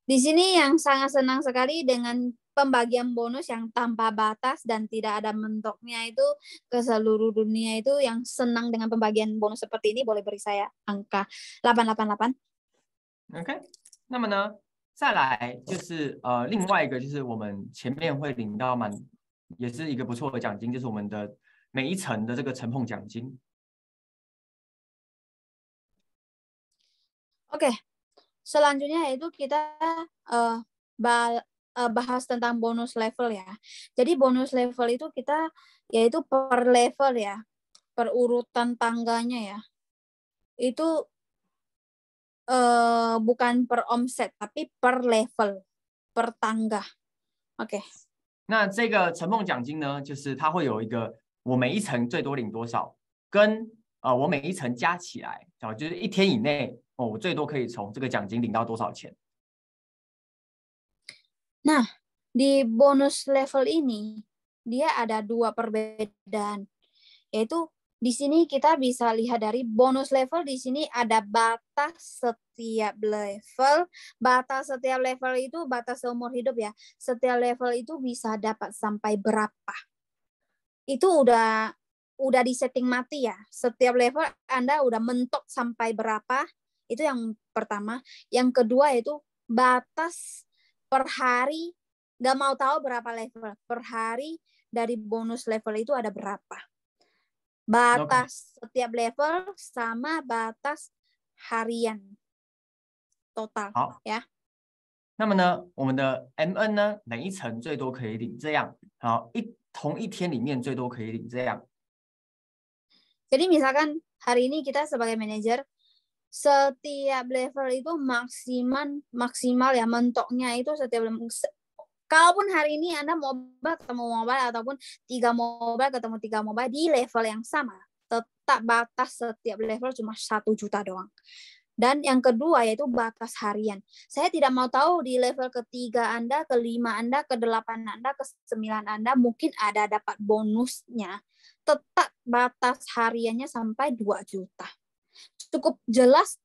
Di sini yang sangat senang sekali dengan pembagian bonus yang tanpa batas dan tidak ada mentoknya itu ke seluruh dunia, itu yang senang dengan pembagian bonus seperti ini boleh beri saya angka 888. OK， 那么呢，再来就是另外一个就是我们前面会领到也是一个不错的奖金，就是我们的每一层的这个承碰奖金。 Oke, selanjutnya itu kita bahas tentang bonus level ya. Jadi bonus level itu kita yaitu per level ya, per urutan tangganya ya. Itu bukan per omset tapi per level, per tangga. Oke. 那这个承碰奖金呢，就是它会有一个我每一层最多领多少，跟我每一层加起来，就是1天以内我最多可以从这个奖金领到多少钱。 Nah, di bonus level ini dia ada 2 perbedaan. Yaitu di sini kita bisa lihat dari bonus level, di sini ada batas setiap level. Batas setiap level itu batas seumur hidup ya. Setiap level itu bisa dapat sampai berapa. Itu udah disetting mati ya. Setiap level Anda udah mentok sampai berapa. Itu yang pertama. Yang kedua itu batas per hari, nggak mau tahu berapa level. Per hari dari bonus level itu ada berapa. Batas setiap level sama batas harian total 好 ya. 那么呢，我们的 MN 呢，每一层最多可以领这样，好，同一天里面最多可以领这样。 Jadi misalkan hari ini kita sebagai manajer, setiap level itu maksimal ya, mentoknya itu setiap Kalaupun hari ini Anda mobile ketemu mobile ataupun 3 mobile ketemu 3 mobile di level yang sama, tetap batas setiap level cuma 1 juta doang. Dan yang kedua yaitu batas harian. Saya tidak mau tahu di level ketiga Anda, kelima Anda, ke-8 Anda, ke-9 Anda mungkin ada dapat bonusnya. Tetap batas hariannya sampai 2 juta. Cukup jelas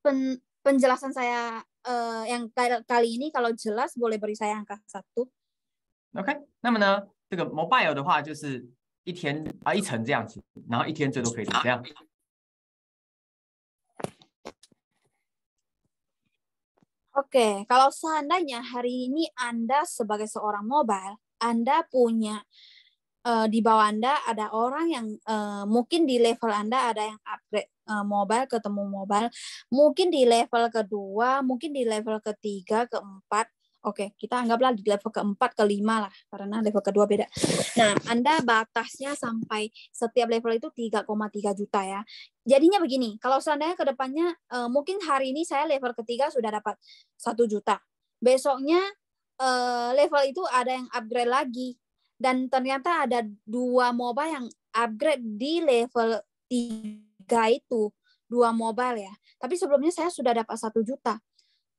penjelasan saya yang kali ini. Kalau jelas boleh beri saya angka 1. OK， 那么呢，这个 mobile 的话就是一天1层这样子，然后一天最多可以领这样。Oke, kalau seandainya hari ini Anda sebagai seorang mobile, Anda punya di bawah Anda ada orang yang mungkin di level Anda ada yang upgrade mobile ketemu mobile, mungkin di level kedua, mungkin di level ketiga, keempat. Oke, kita anggaplah di level keempat, kelima lah, karena level kedua beda. Nah, Anda batasnya sampai setiap level itu 3,3 juta ya. Jadinya begini, kalau seandainya ke depannya, mungkin hari ini saya level ketiga sudah dapat 1 juta. Besoknya level itu ada yang upgrade lagi. Dan ternyata ada 2 mobile yang upgrade di level 3 itu. 2 mobile ya. Tapi sebelumnya saya sudah dapat 1 juta.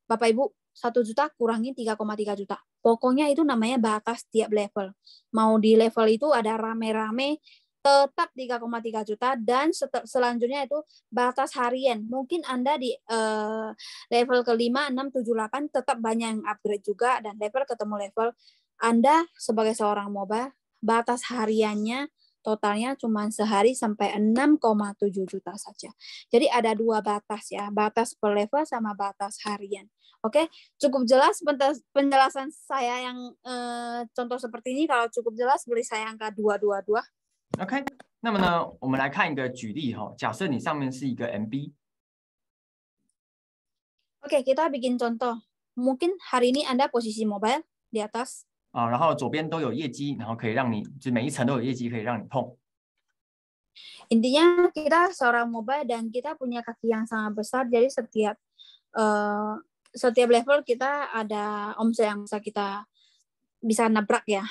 Bapak Ibu, 1 juta kurangi 3,3 juta. Pokoknya itu namanya batas tiap level. Mau di level itu ada rame-rame, tetap 3,3 juta. Dan selanjutnya itu batas harian. Mungkin Anda di level ke-5, 6, 7, 8 tetap banyak yang upgrade juga. Dan level ketemu level Anda sebagai seorang mobile, batas hariannya totalnya cuma sehari sampai 6,7 juta saja. Jadi ada 2 batas ya, batas per level sama batas harian. Oke, cukup jelas penjelasan saya yang contoh seperti ini. Kalau cukup jelas, beri saya angka 222. OK， 那么呢，我们来看一个举例哈。假设你上面是一个 MB。Oke, kita bikin contoh. Mungkin hari ini Anda posisi mobile di atas. 然后左边都有业绩，然后可以让你就每一层都有业绩可以让你碰。Intinya kita seorang mobile dan kita punya kaki yang sangat besar, jadi setiap level kita ada omset yang bisa nabrak ya,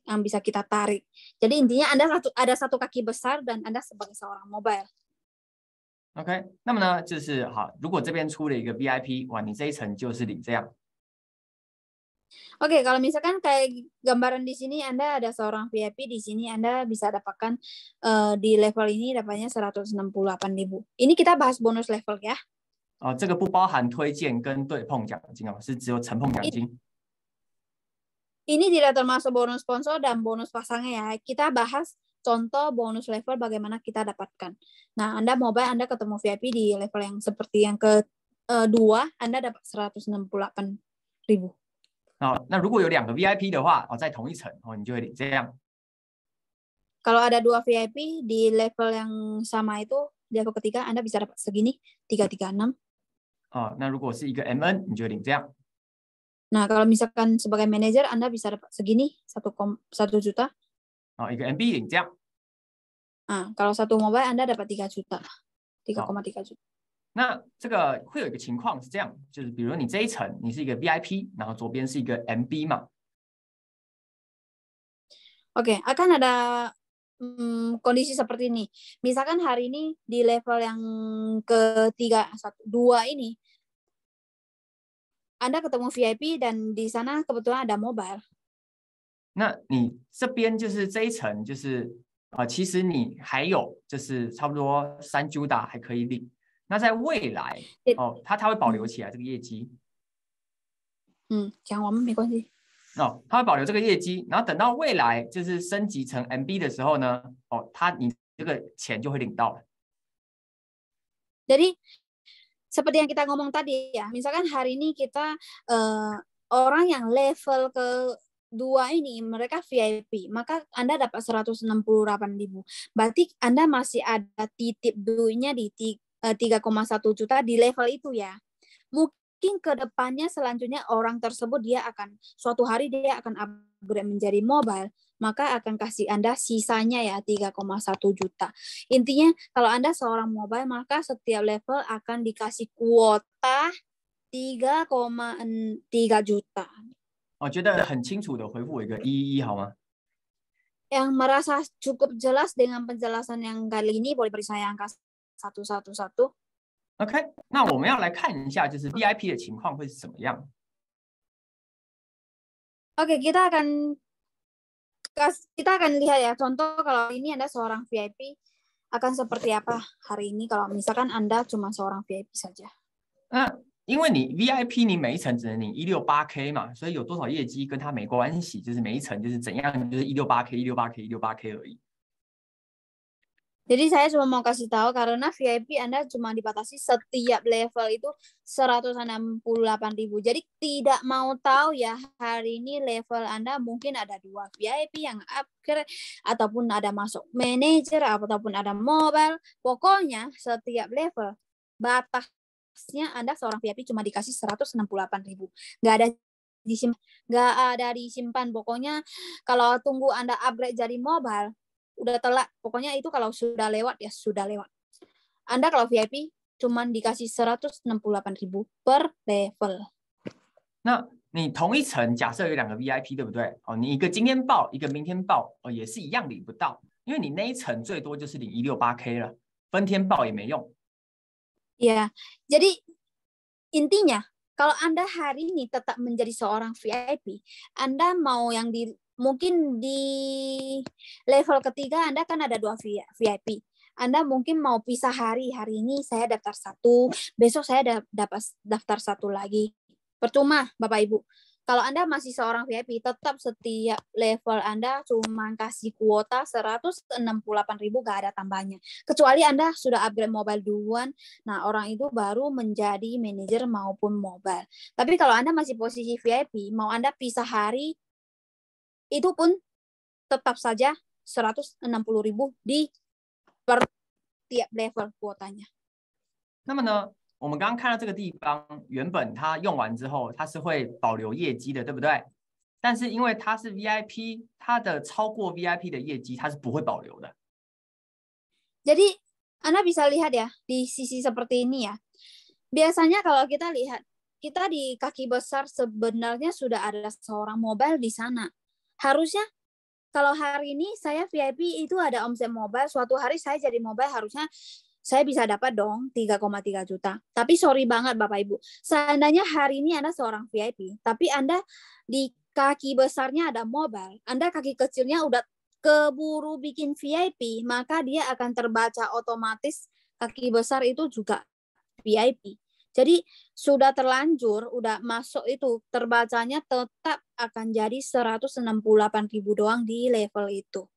yang bisa kita tarik. Jadi intinya Anda ada satu kaki besar dan Anda sebagai seorang mobile. OK， 那么呢，就是好，如果这边出了一个 VIP， 哇，你这一层就是领这样。Oke, kalau misalkan kayak gambaran di sini Anda ada seorang VIP, di sini Anda bisa dapatkan di level ini dapatnya 168.000. Ini kita bahas bonus level ya. 这个不包含推荐跟对碰奖金哦，是只有承碰奖金。Ini tidak termasuk bonus sponsor dan bonus pasangnya ya. Kita bahas contoh bonus level bagaimana kita dapatkan. Nah, Anda mobile, Anda ketemu VIP di level yang seperti yang kedua, Anda dapat 168.000. 那如果有2个 VIP 的话，在同一层你就会领这样。Kalau ada 2 VIP di level yang sama itu, di level ketiga Anda bisa dapat segini, 336. 那如果是一个 MN， 你就会领这样。Nah, kalau misalkan sebagai manajer Anda bisa dapat segini, 1 juta. 一个 MB 领这样。kalau 1 mobile Anda dapat 3 juta, 3,3 juta. 那这个会有一个情况是这样，就是比如你这一层你是一个 VIP， 然后左边是一个 MB 嘛。Oke, akan ada kondisi seperti ini. Misalkan hari ini di level yang ketiga, 2 ini, Anda ketemu VIP dan di sana kebetulan ada mobile. 那你这边就是这一层，就是其实你还有就是差不多3 juta 还可以领。那在未来它会保留起来这个业绩。讲完没关系。它会保留这个业绩，然后等到未来就是升级成 MB 的时候呢，你这个钱就会领到了。Jadi seperti yang kita ngomong tadi ya, misalkan hari ini kita orang yang level ke-2 ini mereka VIP, maka Anda dapat 168.000. Berarti Anda masih ada titip duitnya di 3,1 juta di level itu ya. Mungkin ke depannya selanjutnya orang tersebut suatu hari dia akan upgrade menjadi mobile, maka akan kasih Anda sisanya ya 3,1 juta. Intinya kalau Anda seorang mobile, maka setiap level akan dikasih kuota 3,3 juta. 我觉得很清楚的回复我一个111好吗？ Yang merasa cukup jelas dengan penjelasan yang kali ini boleh beri saya angka 111. OK， 那我们要来看一下，就是 VIP 的情况会是怎么样。Oke, kita akan lihat ya, contoh kalau ini Anda seorang VIP akan seperti apa hari ini kalau misalkan Anda cuma seorang VIP saja. 那因为你 VIP 你每一层只能领 168K 嘛，所以有多少业绩跟它没关系，就是每一层就是怎样，就是 168K 168K 而已。Jadi saya cuma mau kasih tahu karena VIP Anda cuma dibatasi setiap level itu 168.000. Jadi tidak mau tahu ya hari ini level Anda mungkin ada 2 VIP yang upgrade ataupun ada masuk manager ataupun ada mobile. Pokoknya setiap level batasnya Anda seorang VIP cuma dikasih 168.000. Nggak ada disimpan. Pokoknya kalau tunggu Anda upgrade jadi mobile udah telat. Pokoknya itu kalau sudah lewat ya sudah lewat. Anda kalau VIP cuman dikasih 168.000 per level. 那你同一层假设有2个 VIP 对不对？哦，你一个今天报，一个明天报，哦也是一样领不到，因为你那一层最多就是领 168K 了，分天报也没用。Ya, jadi intinya kalau Anda hari ini tetap menjadi seorang VIP, Anda mau yang mungkin di level ketiga Anda kan ada 2 VIP. Anda mungkin mau pisah hari ini saya daftar 1, besok saya dapat daftar 1 lagi. Percuma Bapak Ibu. Kalau Anda masih seorang VIP, tetap setiap level Anda cuma kasih kuota 168.000, gak ada tambahnya. Kecuali Anda sudah upgrade mobile duluan, nah orang itu baru menjadi manajer maupun mobile. Tapi kalau Anda masih posisi VIP, mau Anda pisah hari, itu pun tetap saja 160.000 di per tiap level kuotanya. 那么呢，我们刚刚看到这个地方，原本它用完之后，它是会保留业绩的，对不对？但是因为它是 VIP， 它的超过 VIP 的业绩它是不会保留的。Jadi Anda bisa lihat ya di sisi seperti ini ya. Biasanya kalau kita lihat, kita di kaki besar sebenarnya sudah ada seorang mobile di sana. Harusnya kalau hari ini saya VIP itu ada omset mobile, suatu hari saya jadi mobile harusnya saya bisa dapat dong 3,3 juta. Tapi sorry banget Bapak Ibu, seandainya hari ini Anda seorang VIP, tapi Anda di kaki besarnya ada mobile, Anda kaki kecilnya udah keburu bikin VIP, maka dia akan terbaca otomatis kaki besar itu juga VIP. Jadi sudah terlanjur, udah masuk itu, terbacanya tetap akan jadi 168.000 doang di level itu.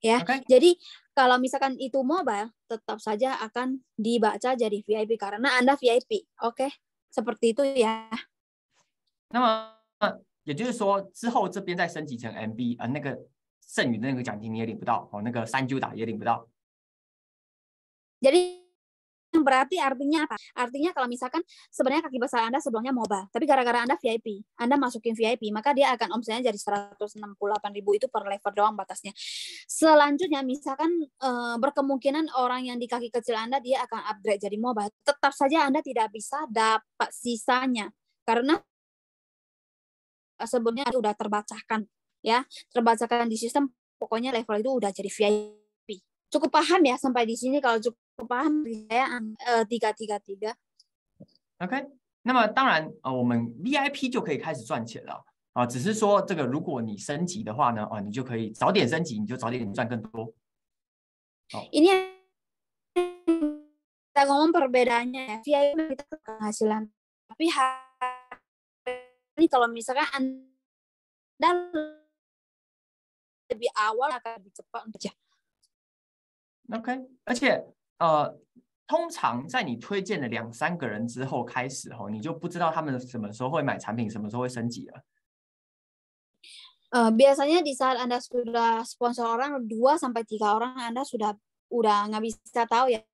Ya, okay. Jadi kalau misalkan itu mobile, tetap saja akan dibaca jadi VIP karena Anda VIP. Oke, seperti itu ya. 那么也就是说，之后这边再升级成 MB， 那个剩余的那个奖金你也领不到，那个3Q打也领不到。Jadi berarti artinya apa? Artinya kalau misalkan sebenarnya kaki besar Anda sebelumnya mobile, tapi gara-gara Anda VIP, Anda masukin VIP, maka dia akan omsetnya jadi 168.000 itu per level doang batasnya. Selanjutnya misalkan berkemungkinan orang yang di kaki kecil Anda dia akan upgrade jadi mobile, tetap saja Anda tidak bisa dapat sisanya karena sebelumnya udah terbacakan ya, terbacakan di sistem, pokoknya level itu udah jadi VIP. Cukup paham ya sampai di sini? Kalau cukup paham saya 333。OK， 那么当然我们 VIP 就可以开始赚钱了啊，只是说这个如果你升级的话呢，你就可以早点升级，你就早点赚更多。Ini kita ngomong perbedaannya ya, VIP kita penghasilan, tapi ini kalau misalkan Anda lebih awal akan lebih cepat untuk OK， 而且通常在你推荐了2-3个人之后开始你就不知道他们什么时候会买产品，什么时候会升级了。Biasanya di saat Anda sudah sponsor orang 2-3 orang, Anda udah nggak bisa tahu ya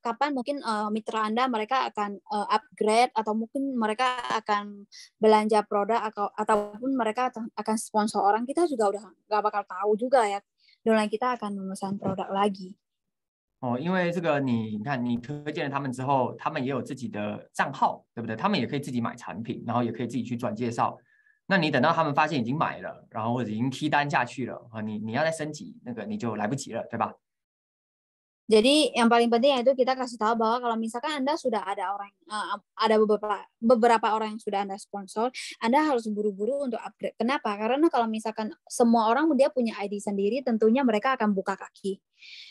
kapan mungkin mitra Anda mereka akan upgrade atau mungkin mereka akan belanja produk ataupun mereka akan sponsor orang. Kita juga udah nggak bakal tahu juga ya. Dolar kita akan memesan produk lagi. 因为这个你看，你推荐了他们之后，他们也有自己的账号，对不对？他们也可以自己买产品，然后也可以自己去转介绍。那你等到他们发现已经买了，然后或者已经key单下去了啊，你要再升级那个你就来不及了，对吧？ Jadi yang paling penting yaitu kita kasih tahu bahwa kalau misalkan Anda sudah ada beberapa orang yang sudah Anda sponsor, Anda harus buru-buru untuk upgrade. Kenapa? Karena kalau misalkan semua orang dia punya ID sendiri, tentunya mereka akan buka kaki.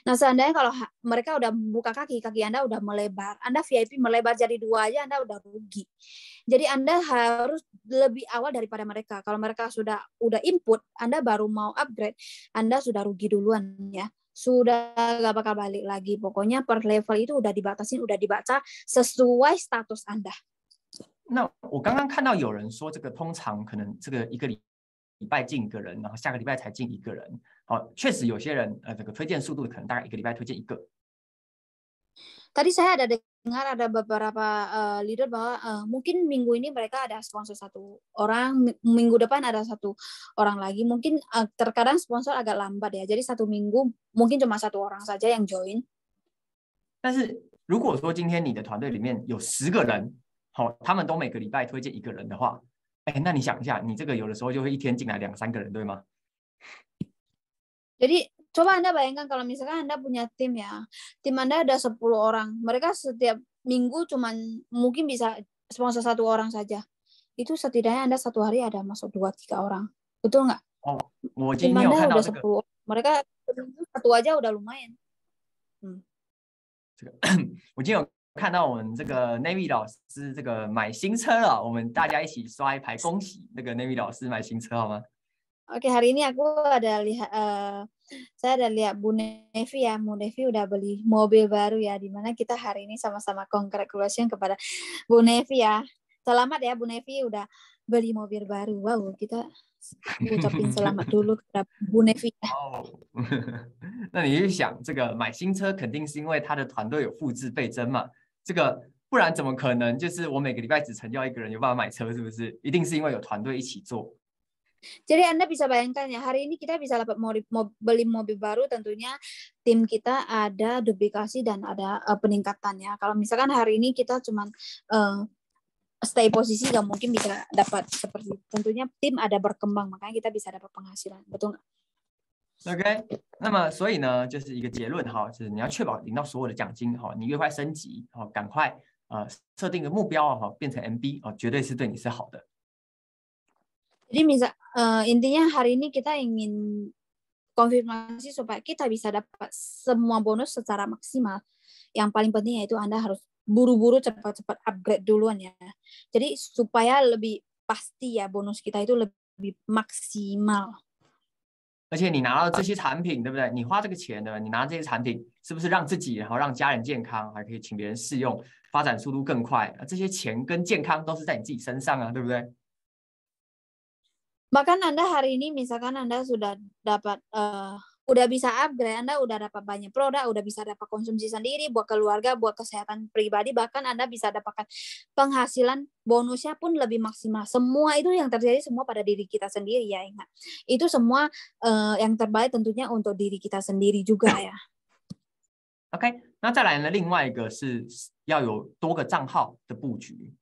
Nah, seandainya kalau mereka udah buka kaki Anda udah melebar, Anda VIP melebar jadi 2 aja Anda udah rugi. Jadi Anda harus lebih awal daripada mereka. Kalau mereka sudah input, Anda baru mau upgrade, Anda sudah rugi duluan ya. Sudah gak bakal balik lagi. Pokoknya per level itu udah dibatasin, udah dibaca sesuai status Anda. 那我刚刚看到有人说，这个通常可能这个一个礼拜进一个人，然后下个礼拜才进一个人。好，确实有些人这个推荐速度可能大概一个礼拜推荐一个。Tadi saya ada dengar ada beberapa leader bahwa mungkin minggu ini mereka ada sponsor 1 orang, minggu depan ada 1 orang lagi. Mungkin terkadang sponsor agak lambat ya. Jadi 1 minggu mungkin cuma 1 orang saja yang join. 但是如果说今天你的团队里面有10个人，好，他们都每个礼拜推荐一个人的话，那你想一下，你这个有的时候就会一天进来2、3个人，对吗？ Jadi coba Anda bayangkan kalau misalkan Anda punya tim ya, tim Anda ada 10 orang, mereka setiap minggu cuman mungkin bisa sponsor 1 orang saja. Itu setidaknya Anda 1 hari ada masuk 2-3 orang. Betul nggak? 哦，我今天有看到这个， 10, mereka 1 aja udah lumayan. 这个我今天有看到我们这个 Navy 老师这个买新车了，我们大家一起刷一排恭喜那个 Navy 老师买新车好吗？ Oke, hari ini aku saya ada lihat Bu Nevi ya. Bu Nevi udah beli mobil baru ya, dimana kita hari ini sama-sama congratulations kepada Bu Nevi ya. Selamat ya Bu Nevi udah beli mobil baru. Wow, kita ucapin selamat dulu kepada Bu Nevi ya. 哦，那你去想，这个买新车肯定是因为他的团队有复制倍增嘛？这个不然怎么可能？就是我每个礼拜只成交一个人有办法买车，是不是？一定是因为有团队一起做。 Jadi Anda bisa bayangkan ya, hari ini kita bisa dapat beli mobil baru, tentunya tim kita ada duplikasi dan ada peningkatan ya. Kalau misalkan hari ini kita cuma stay posisi, nggak mungkin bisa dapat seperti itu. Tentunya tim ada berkembang, makanya kita bisa dapat penghasilan, betul nggak? OK， 那么所以呢，就是一个结论哈，就是你要确保领到所有的奖金哈，你越快升级赶快设定个目标变成 MB 绝对是对你是好的。 Jadi intinya hari ini kita ingin konfirmasi supaya kita bisa dapat semua bonus secara maksimal. Yang paling penting yaitu Anda harus buru-buru cepat-cepat upgrade duluan ya. Jadi supaya lebih pasti ya bonus kita itu lebih maksimal. 而且你拿到这些产品，对不对？你花这个钱呢，你拿这些产品，是不是让自己然后让家人健康，还可以请别人试用，发展速度更快？这些钱跟健康都是在你自己身上啊，对不对？ Bahkan Anda hari ini misalkan Anda sudah dapat udah bisa upgrade, Anda udah dapat banyak produk, udah bisa dapat konsumsi sendiri buat keluarga, buat kesehatan pribadi, bahkan Anda bisa dapatkan penghasilan bonusnya pun lebih maksimal. Semua itu yang terjadi semua pada diri kita sendiri ya, ingat. Itu semua yang terbaik tentunya untuk diri kita sendiri juga ya. OK， 那再来呢，另外一个是要有多个账号的布局。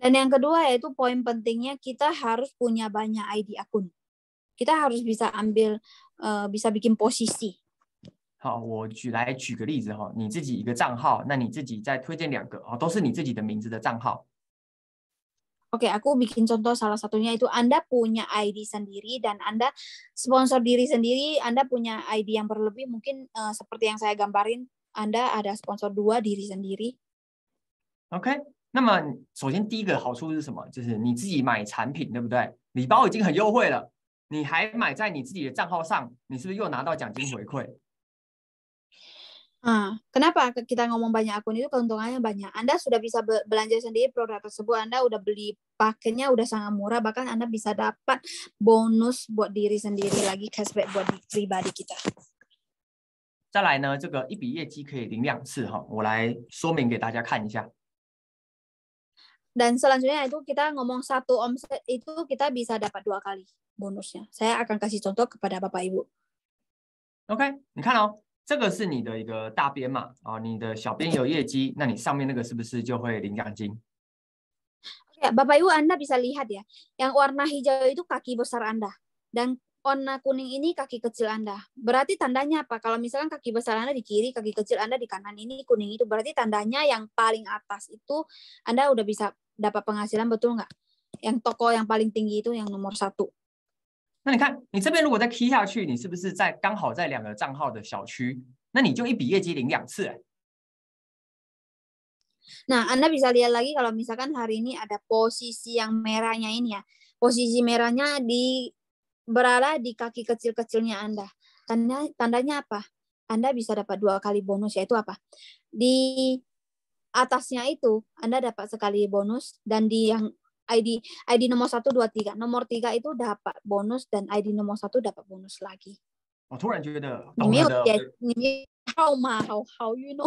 Dan yang kedua yaitu poin pentingnya kita harus punya banyak ID akun. Kita harus bisa bisa bikin posisi. 好，我举个例子哈，你自己一个账号，那你自己再推荐2个都是你自己的名字的账号。 Oke, aku bikin contoh salah satunya itu Anda punya ID sendiri dan Anda sponsor diri sendiri, Anda punya ID yang berlebih mungkin seperti yang saya gambarin, Anda ada sponsor 2 diri sendiri. OK。 那么首先第一个好处是什么？就是你自己买产品，对不对？礼包已经很优惠了，你还买在你自己的账号上，你是不是又拿到奖金回馈？ Kenapa kita ngomong banyak akun itu keuntungannya banyak. Anda sudah bisa belanja sendiri produk tersebut, Anda udah beli paketnya udah sangat murah, bahkan Anda bisa dapat bonus buat diri sendiri lagi, cashback buat pribadi kita. 再来呢，这个一笔业绩可以领2次哈，我来说明给大家看一下。 Dan selanjutnya itu kita ngomong 1 omset itu kita bisa dapat 2 kali bonusnya. Saya akan kasih contoh kepada Bapak Ibu. OK， 你看哦，这个是你的一个大编嘛，你的小编有业绩，那你上面那个是不是就会领奖金？ Ya, Bapak Ibu Anda bisa lihat ya, yang warna hijau itu kaki besar Anda dan warna kuning ini kaki kecil Anda. Berarti tandanya apa? Kalau misalkan kaki besar Anda di kiri, kaki kecil Anda di kanan, ini kuning itu berarti tandanya yang paling atas itu Anda udah bisa dapat penghasilan, betul nggak? Yang toko yang paling tinggi itu yang nomor 1。那你看，你这边如果再 key 下去，你是不是刚好在2个账号的小区？那你就一笔业绩领2次哎。Nah, Anda bisa lihat lagi kalau misalkan hari ini ada posisi yang merahnya ini ya. Posisi merahnya berada di kaki kecil-kecilnya Anda. Tandanya apa? Anda bisa dapat 2 kali bonus, yaitu apa? Di atasnya itu Anda dapat sekali bonus, dan di yang ID nomor 1, 2, 3. Nomor 3 itu dapat bonus, dan ID nomor 1 dapat bonus lagi. 我突然觉得你没有号码好晕哦。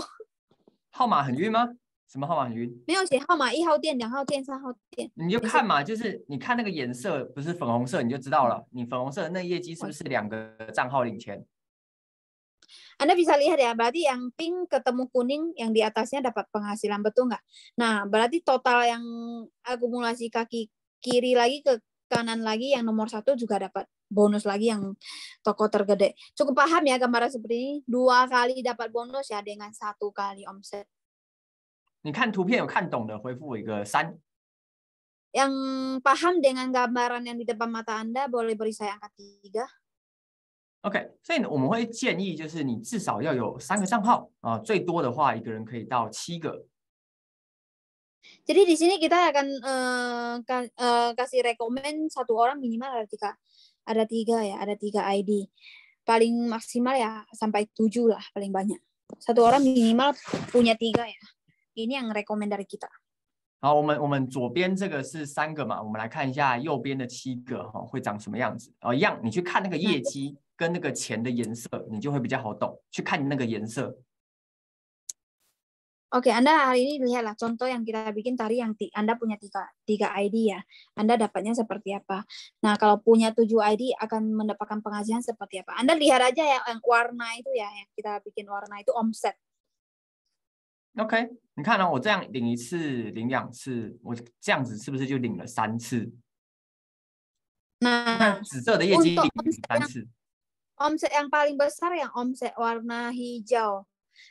号码很晕吗？什么号码很晕？没有写号码，1号店、2号店、3号店。你就看嘛，就是你看那个颜色不是粉红色，你就知道了。你粉红色的那业绩是不是2个账号领钱？ Anda bisa lihat ya, berarti yang pink ketemu kuning, yang di atasnya dapat penghasilan, betul nggak? Nah, berarti total yang akumulasi kaki kiri lagi ke kanan lagi, yang nomor 1 juga dapat bonus lagi yang toko tergede. Cukup paham ya gambaran seperti ini? 2 kali dapat bonus ya dengan 1 kali omset. 你看图片有看懂的，回复我一个3。Yang paham dengan gambaran yang di depan mata Anda boleh beri saya angka 3. OK， 所以我们会建议就是你至少要有3个账号啊，最多的话一个人可以到7个。Jadi di sini kita akan kasih rekomen 1 orang minimal ada 3 ya, ada 3 ID. Paling maksimal ya sampai 7 lah paling banyak. 1 orang minimal punya 3 ya. Ini yang rekomen dari kita. 好，我们左边这个是3个嘛，我们来看一下右边的7个哈会长什么样子。一样，你去看那个业绩跟那个钱的颜色，你就会比较好懂。去看那个颜色。Oke, Anda hari ini lihatlah contoh yang kita bikin tadi, yang Anda punya 3 ID ya. Anda dapatnya seperti apa? Nah, kalau punya 7 ID akan mendapatkan penghasilan seperti apa? Anda lihat aja ya yang warna itu ya, yang kita bikin warna itu omset. OK， 你看哦，我这样领1次，领2次，我这样子是不是就领了3次？ Nah, 紫色的业绩领3次。 omset yang paling besar yang omset warna hijau.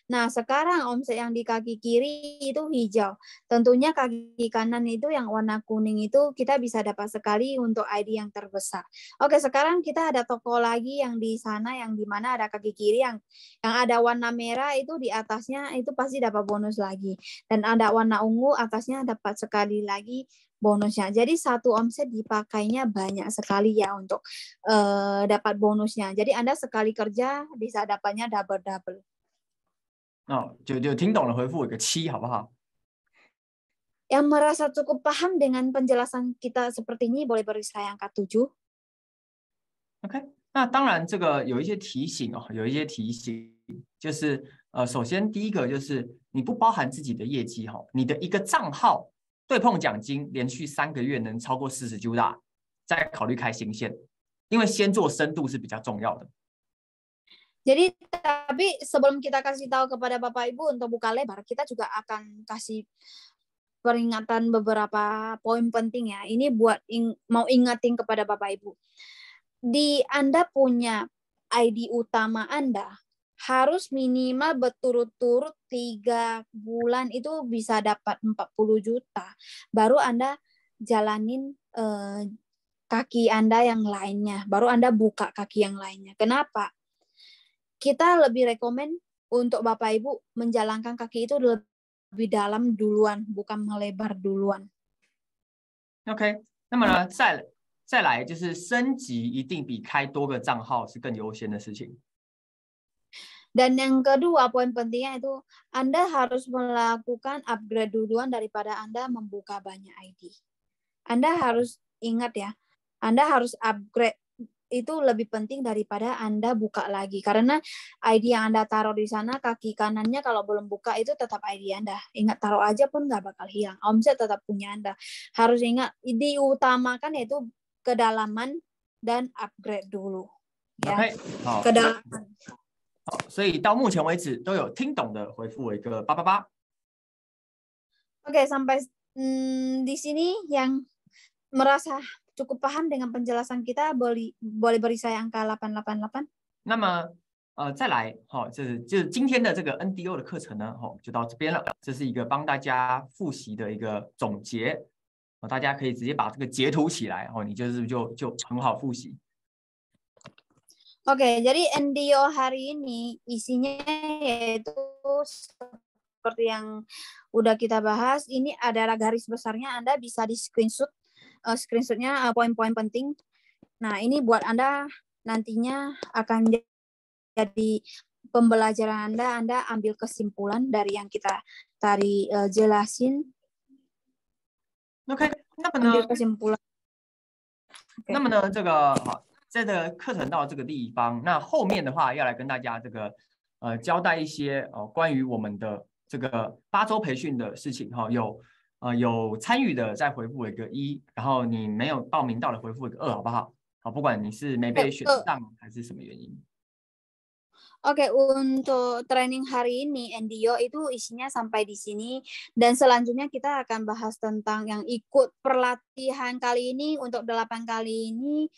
Nah, sekarang omset yang di kaki kiri itu hijau. Tentunya kaki kanan itu yang warna kuning itu kita bisa dapat sekali untuk ID yang terbesar. Oke, sekarang kita ada toko lagi yang di sana, yang di mana ada kaki kiri yang ada warna merah itu di atasnya itu pasti dapat bonus lagi. Dan ada warna ungu atasnya dapat sekali lagi bonusnya. Jadi 1 omset dipakainya banyak sekali ya untuk dapat bonusnya. Jadi Anda sekali kerja bisa dapatnya double-double. 就听懂了，回复我一个7好不好？ Yang merasa cukup paham dengan penjelasan kita seperti ini boleh beri saya angka 7. OK， 那当然这个有一些提醒哦，有一些提醒，就是首先第一个就是你不包含自己的业绩哈，你的一个账号对碰奖金连续3个月能超过40 juta， 再考虑开新线，因为先做深度是比较重要的。 Jadi tapi sebelum kita kasih tahu kepada Bapak Ibu untuk buka lebar, kita juga akan kasih peringatan beberapa poin penting ya. Ini buat mau ingatin kepada Bapak Ibu. Anda punya ID utama Anda harus minimal berturut-turut 3 bulan itu bisa dapat 40 juta. Baru Anda jalanin kaki Anda yang lainnya. Baru Anda buka kaki yang lainnya. Kenapa? Kita lebih rekomen untuk Bapak Ibu menjalankan kaki itu lebih dalam duluan, bukan melebar duluan. OK， 那么呢，再来就是升级一定比开多个账号是更优先的事情。 Dan yang kedua, poin pentingnya itu Anda harus melakukan upgrade duluan daripada Anda membuka banyak ID. Anda harus ingat ya, Anda harus upgrade itu lebih penting daripada Anda buka lagi. Karena ID yang Anda taruh di sana, kaki kanannya kalau belum buka itu tetap ID Anda. Ingat, taruh aja pun nggak bakal hilang. Omset tetap punya Anda. Harus ingat, diutamakan yaitu kedalaman dan upgrade dulu. Ya. OK， 好， kedalaman。 好，所以到目前为止都有听懂的，回复我一个888。 Oke, sampai di sini yang merasa cukup paham dengan penjelasan kita boleh beri saya angka 888。那么再来，就是今天的这个 NDO 的课程呢，就到这边了。这是一个帮大家复习的一个总结，大家可以直接把这个截图起来，你就很好复习。Oke, jadi NDO hari ini isinya yaitu seperti yang udah kita bahas. Ini adalah garis besarnya, Anda bisa di screenshot, screenshotnya poin-poin penting. Nah, ini buat Anda nantinya akan jadi pembelajaran Anda ambil kesimpulan dari yang kita tadi jelasin. OK， 那么呢？ ambil kesimpulan。那么呢，这个好。这个课程到这个地方，那后面的话要来跟大家这个交代一些关于我们的这个8周培训的事情有参与的再回复一个1，然后你没有报名到的回复一个2，好不好？好，不管你是没被选上还是什么原因。Oke, untuk training hari ini NDO itu isinya sampai di sini, dan selanjutnya kita akan bahas tentang yang ikut pelatihan kali ini. Untuk 8 kali ini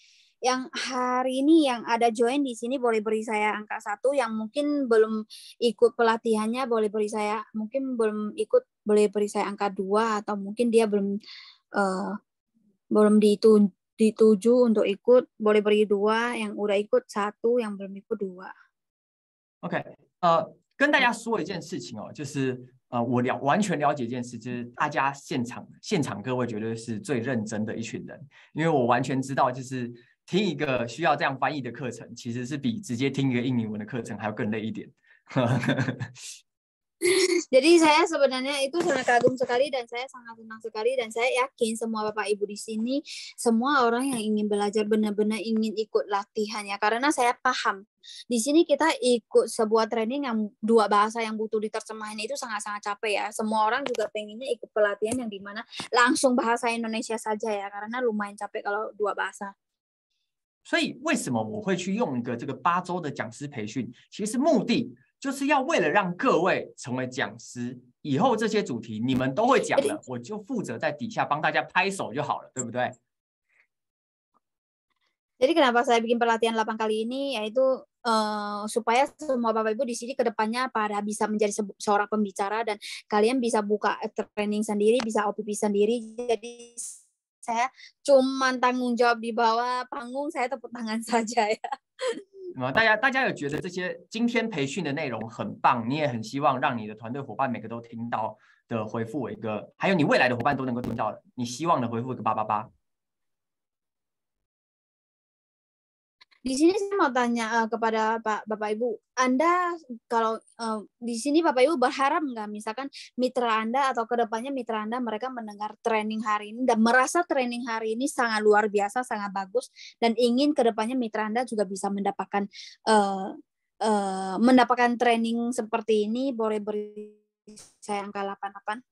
yang hari ini yang ada join di sini boleh beri saya angka 1, yang mungkin belum ikut pelatihannya boleh beri saya, mungkin belum ikut boleh beri saya angka 2, atau mungkin dia belum dituju untuk ikut boleh beri 2, yang udah ikut 1, yang belum ikut 2。OK， 跟大家说一件事情就是我完全了解一件事，就是大家现场各位绝对是最认真的一群人，因为我完全知道，就是听一个需要这样翻译的课程，其实是比直接听一个印尼文的课程还要更累一点。Jadi saya sebenarnya itu sangat kagum sekali dan saya sangat senang sekali, dan saya yakin semua Bapak Ibu di sini semua orang yang ingin belajar benar-benar ingin ikut latihannya, karena saya paham di sini kita ikut sebuah training yang 2 bahasa yang butuh diterjemahin itu sangat-sangat capek ya. Semua orang juga pengennya ikut pelatihan yang dimana langsung bahasa Indonesia saja ya, karena lumayan capek kalau 2 bahasa。所以为什么我会去用一个这个8周的讲师培训？其实目的就是要为了让各位成为讲师，以后这些主题你们都会讲了，我就负责在底下帮大家拍手就好了，对不对？ Jadi kenapa saya bikin pelatihan 8 kali ini, yaitu supaya semua Bapak Ibu di sini ke depannya pada bisa menjadi seorang pembicara, dan kalian bisa buka training sendiri, bisa OPP sendiri. Jadi saya cuma tanggung jawab di bawah panggung, saya tepuk tangan saja ya。大家有觉得这些今天培训的内容很棒，你也很希望让你的团队伙伴每个都听到的回复我一个，还有你未来的伙伴都能够听到的，你希望的回复一个888。Di sini saya mau tanya kepada Bapak Ibu, Anda kalau di sini Bapak Ibu berharap nggak misalkan mitra Anda atau kedepannya mitra Anda mereka mendengar training hari ini dan merasa training hari ini sangat luar biasa, sangat bagus, dan ingin kedepannya mitra Anda juga bisa mendapatkan training seperti ini, boleh beri saya angka 88。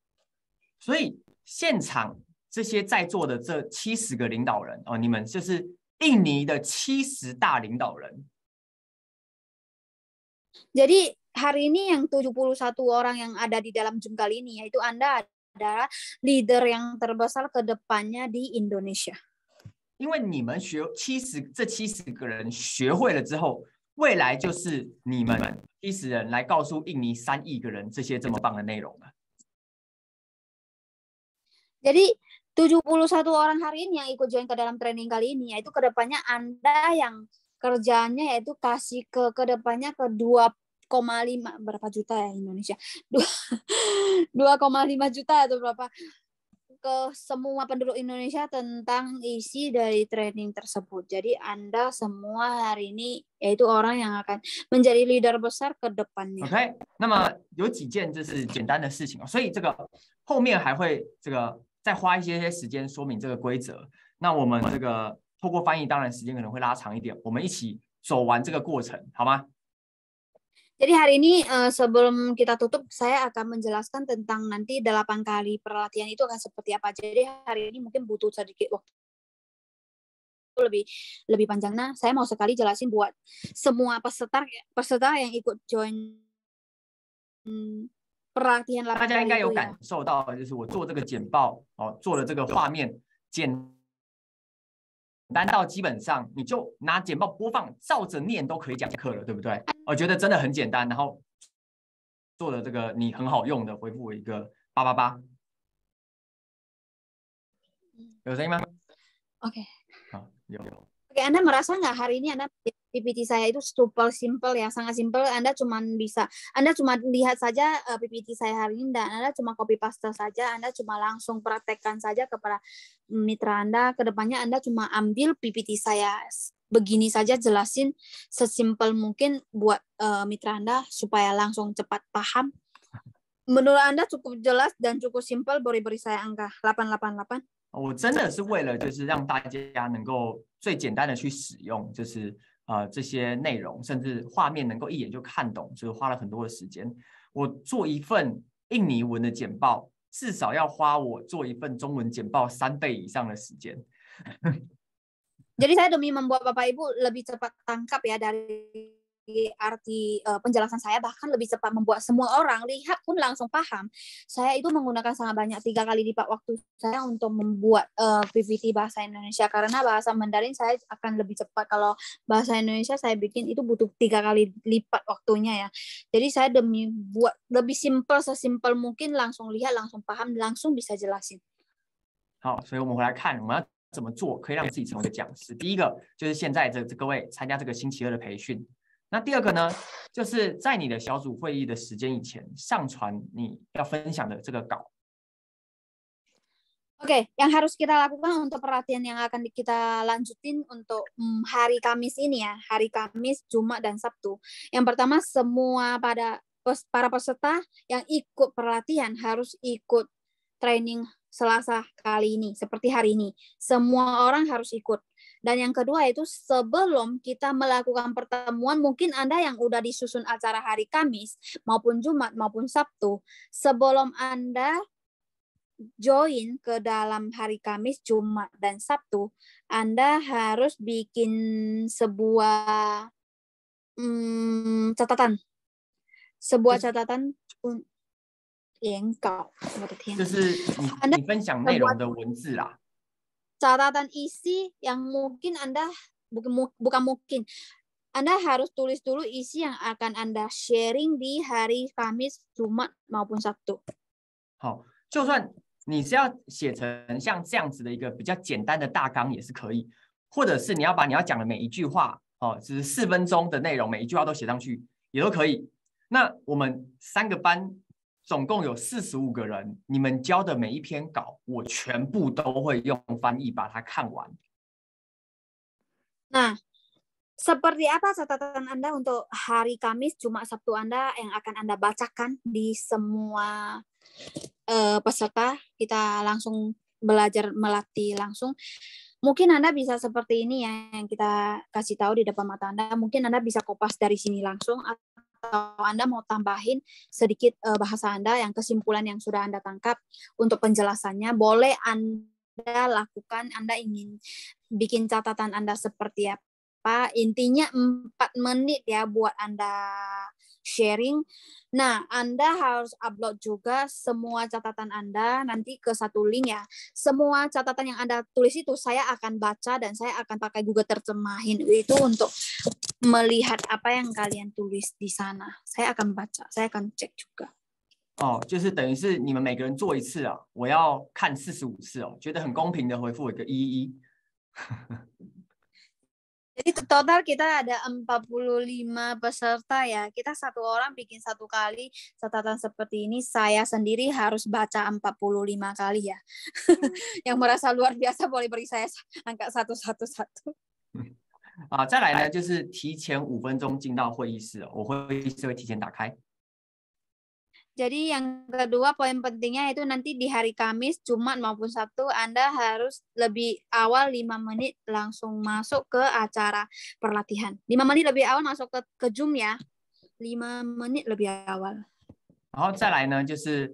所以现场这些在座的这70个领导人你们就是印尼的70大领导人。 Jadi hari ini yang 71 orang yang ada di dalam Zoom kali ini, yaitu Anda adalah leader yang terbesar ke depannya di Indonesia。 因为你们这70个人学会了之后，未来就是你们70人来告诉印尼3亿个人这些这么棒的内容了。 Jadi 71 orang hari ini yang ikut join ke dalam training kali ini, yaitu kedepannya Anda yang kerjanya yaitu kasih ke kedepannya ke 2,5 berapa juta ya Indonesia, 2,5 juta atau berapa ke semua penduduk Indonesia tentang isi dari training tersebut. Jadi Anda semua hari ini yaitu orang yang akan menjadi leader besar ke depannya。 OK， 那么有几件就是简单的事情所以这个后面还会这个再花一些时间说明这个规则。那我们这个透过翻译，当然时间可能会拉长一点，我们一起走完这个过程，好吗？ Jadi hari ini sebelum kita tutup, saya akan menjelaskan tentang nanti 8 kali pelatihan itu akan seperti apa. Jadi hari ini mungkin butuh sedikit waktu lebih panjang. Nah, saya mau sekali jelasin buat semua peserta yang ikut join perhatian 8 大家应该 kali 有 itu ya. 感受到，就是我做这个简报哦，做了这个画面简单到基本上你就拿简报播放，照着念都可以讲课了，对不对？我觉得真的很简单，然后做了这个你很好用的，回复我一个888，有声音吗？ Oke. 好，有。 Oke, Anda merasa nggak hari ini Anda PPT saya itu super simple ya, sangat simple. Anda cuma lihat saja PPT saya hari ini dan Anda cuma copy paste saja, Anda cuma langsung praktekkan saja kepada mitra Anda. Kedepannya Anda cuma ambil PPT saya begini saja, jelasin sesimpel mungkin buat mitra Anda supaya langsung cepat paham. Menurut Anda cukup jelas dan cukup simple, beri saya angka 888. 我真的是为了就是让大家能够最简单的去使用，就是这些内容，甚至画面能够一眼就看懂，所以花了很多的时间。我做一份印尼文的简报，至少要花我做一份中文简报3倍以上的时间。Jadi saya demi membuat Bapak Ibu lebih cepat tangkap ya dari arti penjelasan saya, bahkan lebih cepat membuat semua orang lihat pun langsung paham. Saya itu menggunakan sangat banyak 3 kali lipat waktu saya untuk membuat PPT bahasa Indonesia, karena bahasa Mandarin saya akan lebih cepat. Kalau bahasa Indonesia saya bikin itu butuh 3 kali lipat waktunya ya. Jadi saya demi buat lebih simple, sesimpel mungkin, langsung lihat, langsung paham, langsung bisa jelasin. 好，所以我们回来看我们要怎么做可以让自己成为一个讲师。第一个就是现在各位参加这个星期2的培训。那第二个呢，就是在你的小组会议的时间以前上传你要分享的这个稿。Oke, yang harus kita lakukan untuk perhatian yang akan kita lanjutin untuk hari Kamis ini ya, hari Kamis, Jumat, dan Sabtu. Yang pertama, semua para peserta yang ikut pelatihan harus ikut training Selasa kali ini, seperti hari ini. Semua orang harus ikut. Dan yang kedua itu sebelum kita melakukan pertemuan, mungkin Anda yang udah disusun acara hari Kamis, maupun Jumat, maupun Sabtu, sebelum Anda join ke dalam hari Kamis, Jumat, dan Sabtu, Anda harus bikin sebuah catatan. Sebuah catatan 原稿，我的天，就是你分享内容的文字啦。catatan isi yang mungkin Anda bukan mungkin Anda harus tulis dulu isi yang akan Anda sharing di hari Kamis, Jumat maupun Sabtu. 好，就算你是要写成像这样子的一个比较简单的大纲也是可以，或者是你要把你要讲的每一句话，只是4分钟的内容，每一句话都写上去也都可以。那我们3个班总共有45个人，你们交的每一篇稿，我全部都会用翻译把它看完。Nah, seperti apa catatan Anda untuk hari Kamis, Jumat, Sabtu Anda yang akan Anda bacakan di semua peserta? Kita langsung belajar melatih langsung. Mungkin Anda bisa seperti ini ya, yang kita kasih tahu di depan mata Anda. Mungkin Anda bisa kopas dari sini langsung, atau Anda mau tambahin sedikit bahasa Anda yang kesimpulan yang sudah Anda tangkap untuk penjelasannya, boleh Anda lakukan. Anda ingin bikin catatan Anda seperti apa, intinya 4 menit ya buat Anda sharing. Nah, Anda harus upload juga semua catatan Anda nanti ke satu link ya. Semua catatan yang Anda tulis itu saya akan baca dan saya akan pakai Google terjemahin itu untuk melihat apa yang kalian tulis di sana. Saya akan baca, saya akan cek juga. 就是等于是你们每个人做一次啊，我要看45次哦，觉得很公平的回复我一个111。Jadi total kita ada 45 peserta ya. Kita satu orang bikin 1 kali catatan seperti ini. Saya sendiri harus baca 45 kali ya. Yang merasa luar biasa boleh beri saya angka 111. 再来呢，就是提前5分钟进到会议室哦，我会议室会提前打开。Jadi yang kedua poin pentingnya itu nanti di hari Kamis, Jumat maupun Sabtu Anda harus lebih awal 5 menit langsung masuk ke acara perlatihan. 5 menit lebih awal masuk ke Zoom ya. 5 menit lebih awal. 然后再来呢，就是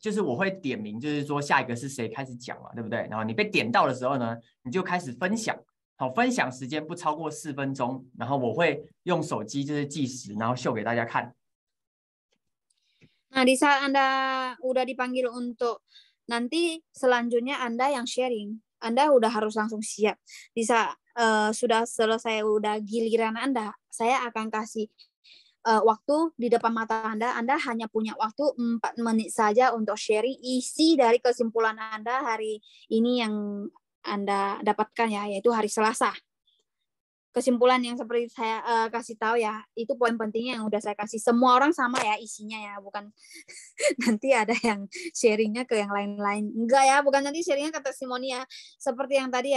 就是我会点名，就是说下一个是谁开始讲嘛，对不对？然后你被点到的时候呢，你就开始分享。好，分享时间不超过4分钟，然后我会用手机就是计时，然后秀给大家看。Nah, di saat Anda udah dipanggil untuk nanti selanjutnya Anda yang sharing, Anda udah harus langsung siap. Di saat sudah selesai, udah giliran Anda, saya akan kasih waktu di depan mata Anda hanya punya waktu 4 menit saja untuk sharing isi dari kesimpulan Anda hari ini yang Anda dapatkan ya, yaitu hari Selasa. Kesimpulan yang seperti saya kasih tahu ya, itu poin pentingnya yang udah saya kasih. Semua orang sama ya isinya ya, bukan nanti ada yang sharingnya ke yang lain-lain. Enggak ya, bukan nanti sharingnya ke testimoni ya. Seperti yang tadi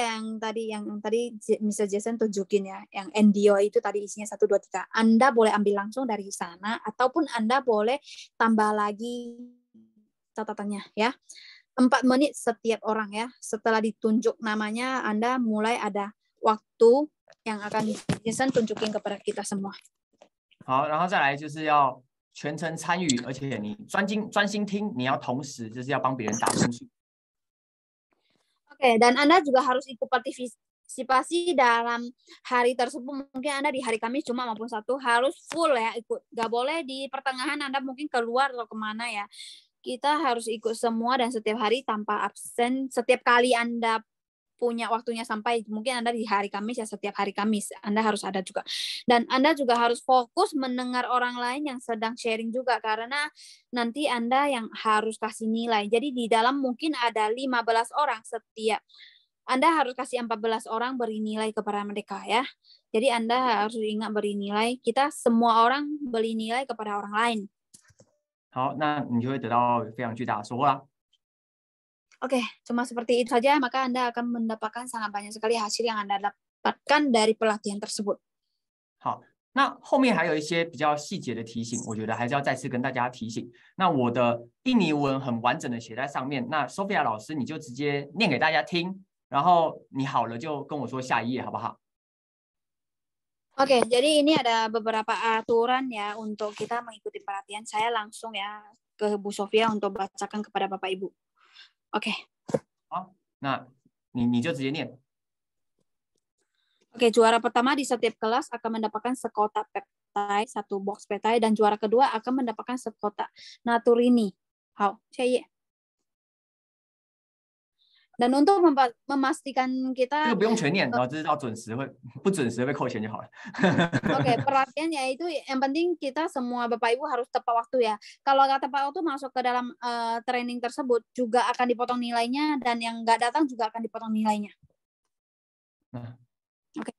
Mr. Jason tunjukin ya, yang NDO itu tadi isinya 1, 2, 3. Anda boleh ambil langsung dari sana, ataupun Anda boleh tambah lagi catatannya ya. 4 menit setiap orang ya. Setelah ditunjuk namanya, Anda mulai ada waktu yang akan Jason tunjukin kepada kita semua. 好，然后再来就是要全程参与，而且你专心听，你要同时就是要帮别人打分数。Oke, dan Anda juga harus ikut partisipasi dalam hari tersebut. Mungkin Anda di hari Kamis cuma maupun Sabtu harus full ya ikut. Gak boleh di pertengahan Anda mungkin keluar atau kemana ya. Kita harus ikut semua dan setiap hari tanpa absen. Setiap kali Anda punya waktunya sampai, mungkin Anda di hari Kamis ya, setiap hari Kamis Anda harus ada juga. Dan Anda juga harus fokus mendengar orang lain yang sedang sharing juga, karena nanti Anda yang harus kasih nilai. Jadi di dalam mungkin ada 15 orang, setiap Anda harus kasih 14 orang beri nilai kepada mereka ya. Jadi Anda harus ingat beri nilai. Kita semua orang beri nilai kepada orang lain. 好，那你就会得到非常巨大的收获啦。Oke, cuma seperti itu saja, maka Anda akan mendapatkan sangat banyak sekali hasil yang Anda dapatkan dari pelatihan tersebut. 好，那后面还有一些比较细节的提醒，我觉得还是要再次跟大家提醒。那我的印尼文很完整的写在上面，那 Sophia 老师你就直接念给大家听，然后你好了就跟我说下一页，好不好？ Oke, jadi ini ada beberapa aturan ya untuk kita mengikuti pelatihan. Saya langsung ya ke Bu Sofia untuk bacakan kepada Bapak Ibu. Oke. 好，那你就直接念。 Oke, juara pertama di setiap kelas akan mendapatkan sekotak peptide, 1 box peptide, dan juara kedua akan mendapatkan sekotak naturini. 好，下一页。 Dan untuk memastikan 这 kita 个不用全念，然后知道准时会不准时会被扣钱就好了。 Oke, perhatiannya itu yang penting kita semua Bapak Ibu harus tepat waktu ya. Kalau nggak tepat waktu masuk ke dalam training tersebut juga akan dipotong nilainya, dan yang nggak datang juga akan dipotong nilainya. Oke.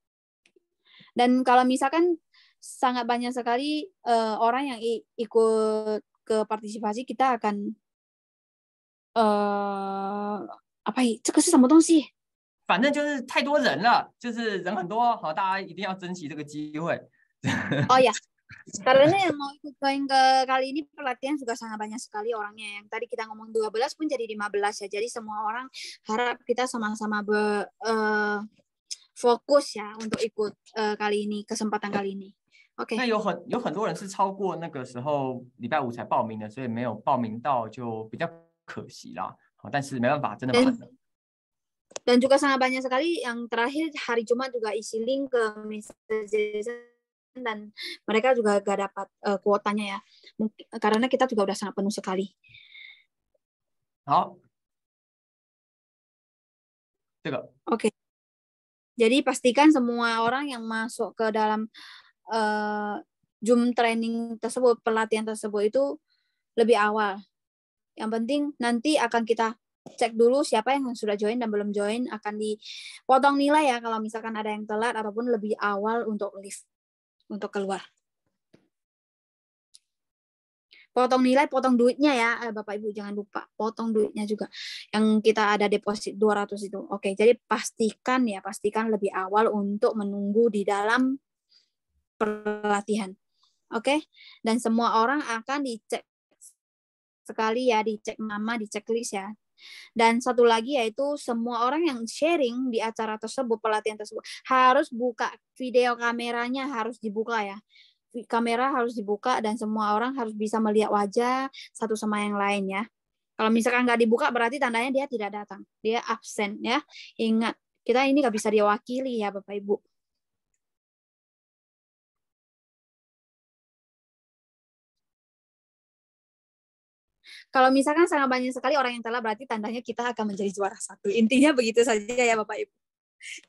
Dan kalau misalkan sangat banyak sekali orang yang ikut ke partisipasi, kita akan apa ya? 这个是什么东西？ 反正就是太多人了，就是人很多，好，大家一定要珍惜这个机会。 Oh ya, karena yang mau ikut join ke kali ini pelatihan juga sangat banyak sekali orangnya. Yang tadi kita ngomong 12 pun jadi 15 ya. Jadi semua orang harap kita sama-sama fokus ya untuk ikut kali ini, kesempatan kali ini. Oke. 那有很多人是超过那个时候礼拜5才报名的，所以没有报名到就比较可惜啦。好，但是没办法，真的满了。 Dan juga sangat banyak sekali yang terakhir hari Jumat juga isi link ke Mr. Jason, dan mereka juga gak dapat kuotanya ya. Mungkin, karena kita juga udah sangat penuh sekali. 好，这个 Oke. Jadi pastikan semua orang yang masuk ke dalam Zoom training tersebut, pelatihan tersebut itu lebih awal. Yang penting nanti akan kita cek dulu siapa yang sudah join dan belum join, akan dipotong nilai ya kalau misalkan ada yang telat ataupun lebih awal untuk leave, untuk keluar. Potong nilai, potong duitnya ya, Bapak Ibu jangan lupa potong duitnya juga. Yang kita ada deposit 200 itu. Oke, jadi pastikan lebih awal untuk menunggu di dalam pelatihan. Oke, dan semua orang akan dicek sekali ya, dicek nama, dicek list ya. Dan satu lagi yaitu semua orang yang sharing di acara tersebut, pelatihan tersebut, harus buka video kameranya, harus dibuka ya. Kamera harus dibuka dan semua orang harus bisa melihat wajah satu sama yang lain ya. Kalau misalkan nggak dibuka berarti tandanya dia tidak datang, dia absen ya. Ingat, kita ini nggak bisa diwakili ya Bapak Ibu. Kalau misalkan sangat banyak sekali orang yang telah, berarti tandanya kita akan menjadi juara 1. Intinya begitu saja ya Bapak Ibu.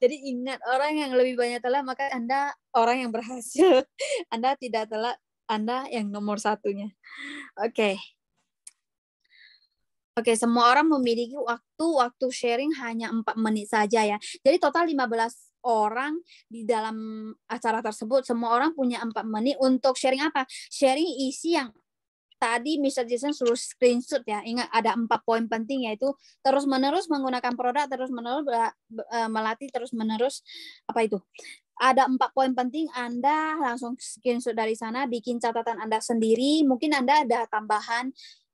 Jadi ingat, orang yang lebih banyak telah maka Anda orang yang berhasil. Anda tidak telah, Anda yang nomor satunya. Oke. Oke, semua orang memiliki waktu sharing hanya 4 menit saja ya. Jadi total 15 orang di dalam acara tersebut. Semua orang punya 4 menit untuk sharing apa? Sharing isi yang tadi Mr. Jason suruh screenshot ya. Ingat ada 4 poin penting, yaitu terus-menerus menggunakan produk, terus-menerus melatih, terus-menerus apa itu? Ada 4 poin penting, Anda langsung screenshot dari sana, bikin catatan Anda sendiri. Mungkin Anda ada tambahan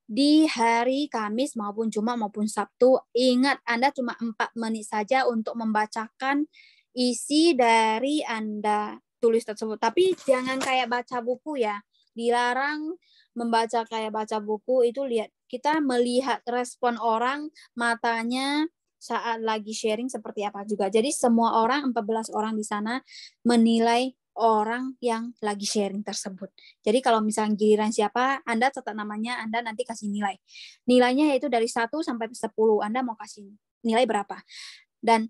di hari Kamis maupun Jumat maupun Sabtu. Ingat, Anda cuma 4 menit saja untuk membacakan isi dari Anda tulis tersebut. Tapi jangan kayak baca buku ya. Dilarang membaca kayak baca buku itu. Lihat, kita melihat respon orang, matanya saat lagi sharing seperti apa juga. Jadi semua orang, 14 orang di sana menilai orang yang lagi sharing tersebut. Jadi kalau misalnya giliran siapa, Anda catat namanya, Anda nanti kasih nilai. Nilainya yaitu dari 1 sampai 10. Anda mau kasih nilai berapa? Dan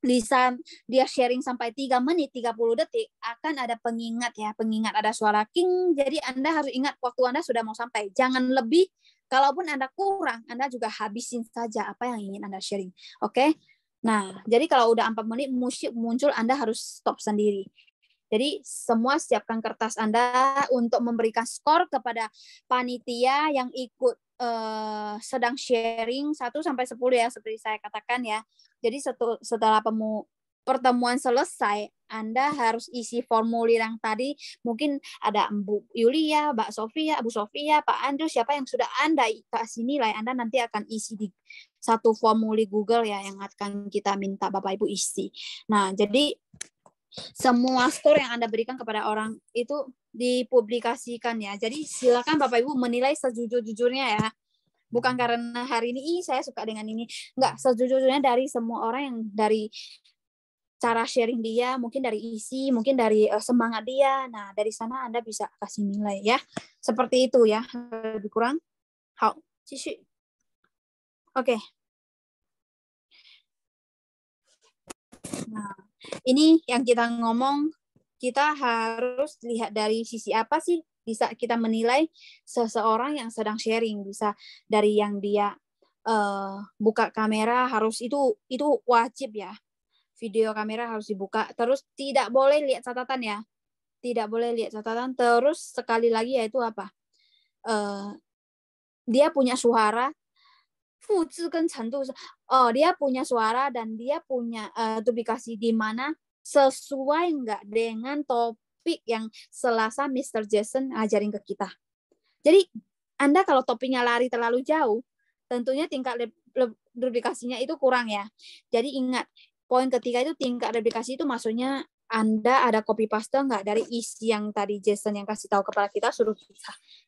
bisa dia sharing sampai 3 menit 30 detik, akan ada pengingat ya. Pengingat ada suara king. Jadi Anda harus ingat waktu Anda sudah mau sampai. Jangan lebih. Kalaupun Anda kurang, Anda juga habisin saja apa yang ingin Anda sharing. Oke? Nah, jadi kalau udah 4 menit musik muncul, Anda harus stop sendiri. Jadi semua siapkan kertas Anda untuk memberikan skor kepada panitia yang ikut sedang sharing 1 sampai 10 ya, seperti saya katakan ya. Jadi setelah pertemuan selesai, Anda harus isi formulir yang tadi. Mungkin ada Bu Yulia, Mbak Sofia, Bu Sofia, Pak Andrew, siapa yang sudah Anda kasih nilai, Anda nanti akan isi di satu formulir Google ya, yang akan kita minta Bapak Ibu isi. Nah, jadi semua skor yang Anda berikan kepada orang itu dipublikasikan ya. Jadi silakan Bapak Ibu menilai sejujur-jujurnya ya. Bukan karena hari ini saya suka dengan ini. Enggak, sejujurnya dari semua orang, yang dari cara sharing dia, mungkin dari isi, mungkin dari semangat dia. Nah, dari sana Anda bisa kasih nilai ya. Seperti itu ya. Lebih kurang. Hao, Cici. Oke. Nah, ini yang kita ngomong, kita harus lihat dari sisi apa sih bisa kita menilai seseorang yang sedang sharing. Bisa dari yang dia buka kamera, harus itu wajib ya. Video kamera harus dibuka. Terus tidak boleh lihat catatan ya. Tidak boleh lihat catatan. Terus sekali lagi yaitu apa? Dia punya suara. Dia punya suara dan dia punya publikasi di mana sesuai nggak dengan topik yang Selasa Mr. Jason ajarin ke kita. Jadi Anda kalau topiknya lari terlalu jauh, tentunya tingkat replikasinya itu kurang ya. Jadi ingat, poin ketiga itu tingkat replikasi itu maksudnya Anda ada copy paste nggak dari isi yang tadi Jason yang kasih tahu kepada kita, suruh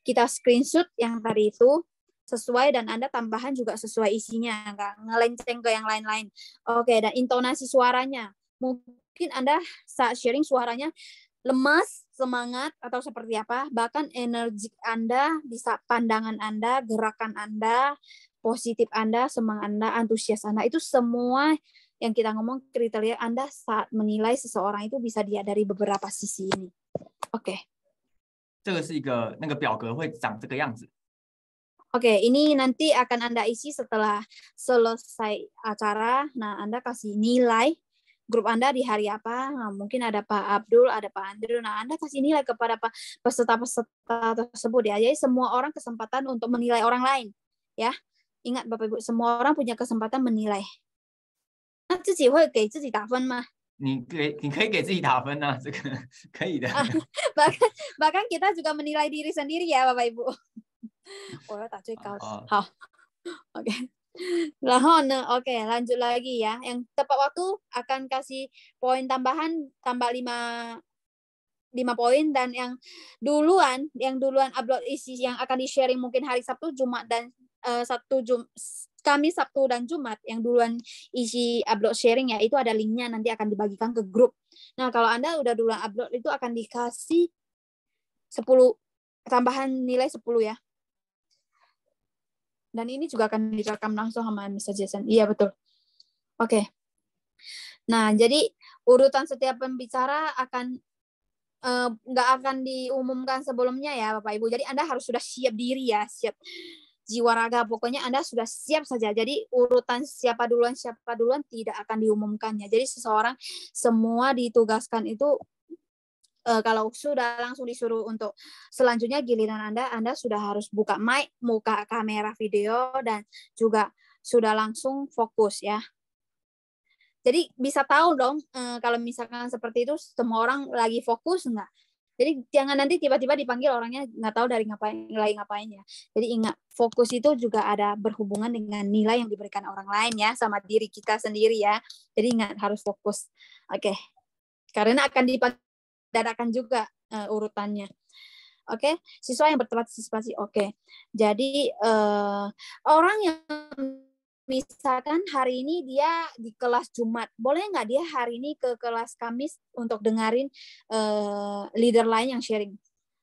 kita screenshot yang tadi itu sesuai, dan Anda tambahan juga sesuai isinya, nggak ngelenceng ke yang lain-lain. Oke, dan intonasi suaranya. Mungkin Anda saat sharing suaranya lemas, semangat, atau seperti apa. Bahkan energi Anda, bisa pandangan Anda, gerakan Anda, positif Anda, semangat Anda, antusias Anda, itu semua yang kita ngomong kriteria Anda saat menilai seseorang itu bisa dilihat dari beberapa sisi ini. Oke. 这个是一个那个表格会长这个样子。 Oke, ini nanti akan Anda isi setelah selesai acara. Nah, Anda kasih nilai grup Anda di hari apa. Nah, mungkin ada Pak Abdul, ada Pak Andrew. Nah, Anda kasih nilai kepada peserta-peserta tersebut ya. Jadi semua orang kesempatan untuk menilai orang lain. Ya, ingat Bapak Ibu, semua orang punya kesempatan menilai. Nah, 自己会给自己打分吗？你可以给自己打分啊，这个可以的。bahkan kita juga menilai diri sendiri ya, Bapak Ibu. 我要打最高。好 ，oke. Oke, lanjut lagi ya. Yang tepat waktu akan kasih poin tambahan, tambah 5 poin, dan yang duluan upload isi yang akan di-sharing mungkin hari Sabtu, Jumat, dan Kamis, Sabtu, dan Jumat, yang duluan isi upload sharing ya, itu ada linknya, nanti akan dibagikan ke grup. Nah, kalau Anda udah duluan upload, itu akan dikasih 10 tambahan nilai 10 ya. Dan ini juga akan direkam langsung sama Mr. Jason. Iya, betul. Oke. Nah, jadi urutan setiap pembicara akan nggak akan diumumkan sebelumnya ya Bapak Ibu. Jadi Anda harus sudah siap diri ya, siap jiwa raga. Pokoknya Anda sudah siap saja. Jadi urutan siapa duluan tidak akan diumumkannya. Jadi seseorang semua ditugaskan itu kalau sudah langsung disuruh untuk selanjutnya giliran Anda sudah harus buka mic, buka kamera video, dan juga sudah langsung fokus ya. Jadi bisa tahu dong kalau misalkan seperti itu semua orang lagi fokus enggak. Jadi jangan nanti tiba-tiba dipanggil orangnya nggak tahu dari ngapain ya. Jadi ingat, fokus itu juga ada berhubungan dengan nilai yang diberikan orang lain ya, sama diri kita sendiri ya. Jadi ingat harus fokus. Oke. Karena akan dipadakan juga urutannya. Oke, siswa yang berpartisipasi. Oke. Jadi orang yang misalkan hari ini dia di kelas Jumat, boleh nggak dia hari ini ke kelas Kamis untuk dengerin leader lain yang sharing?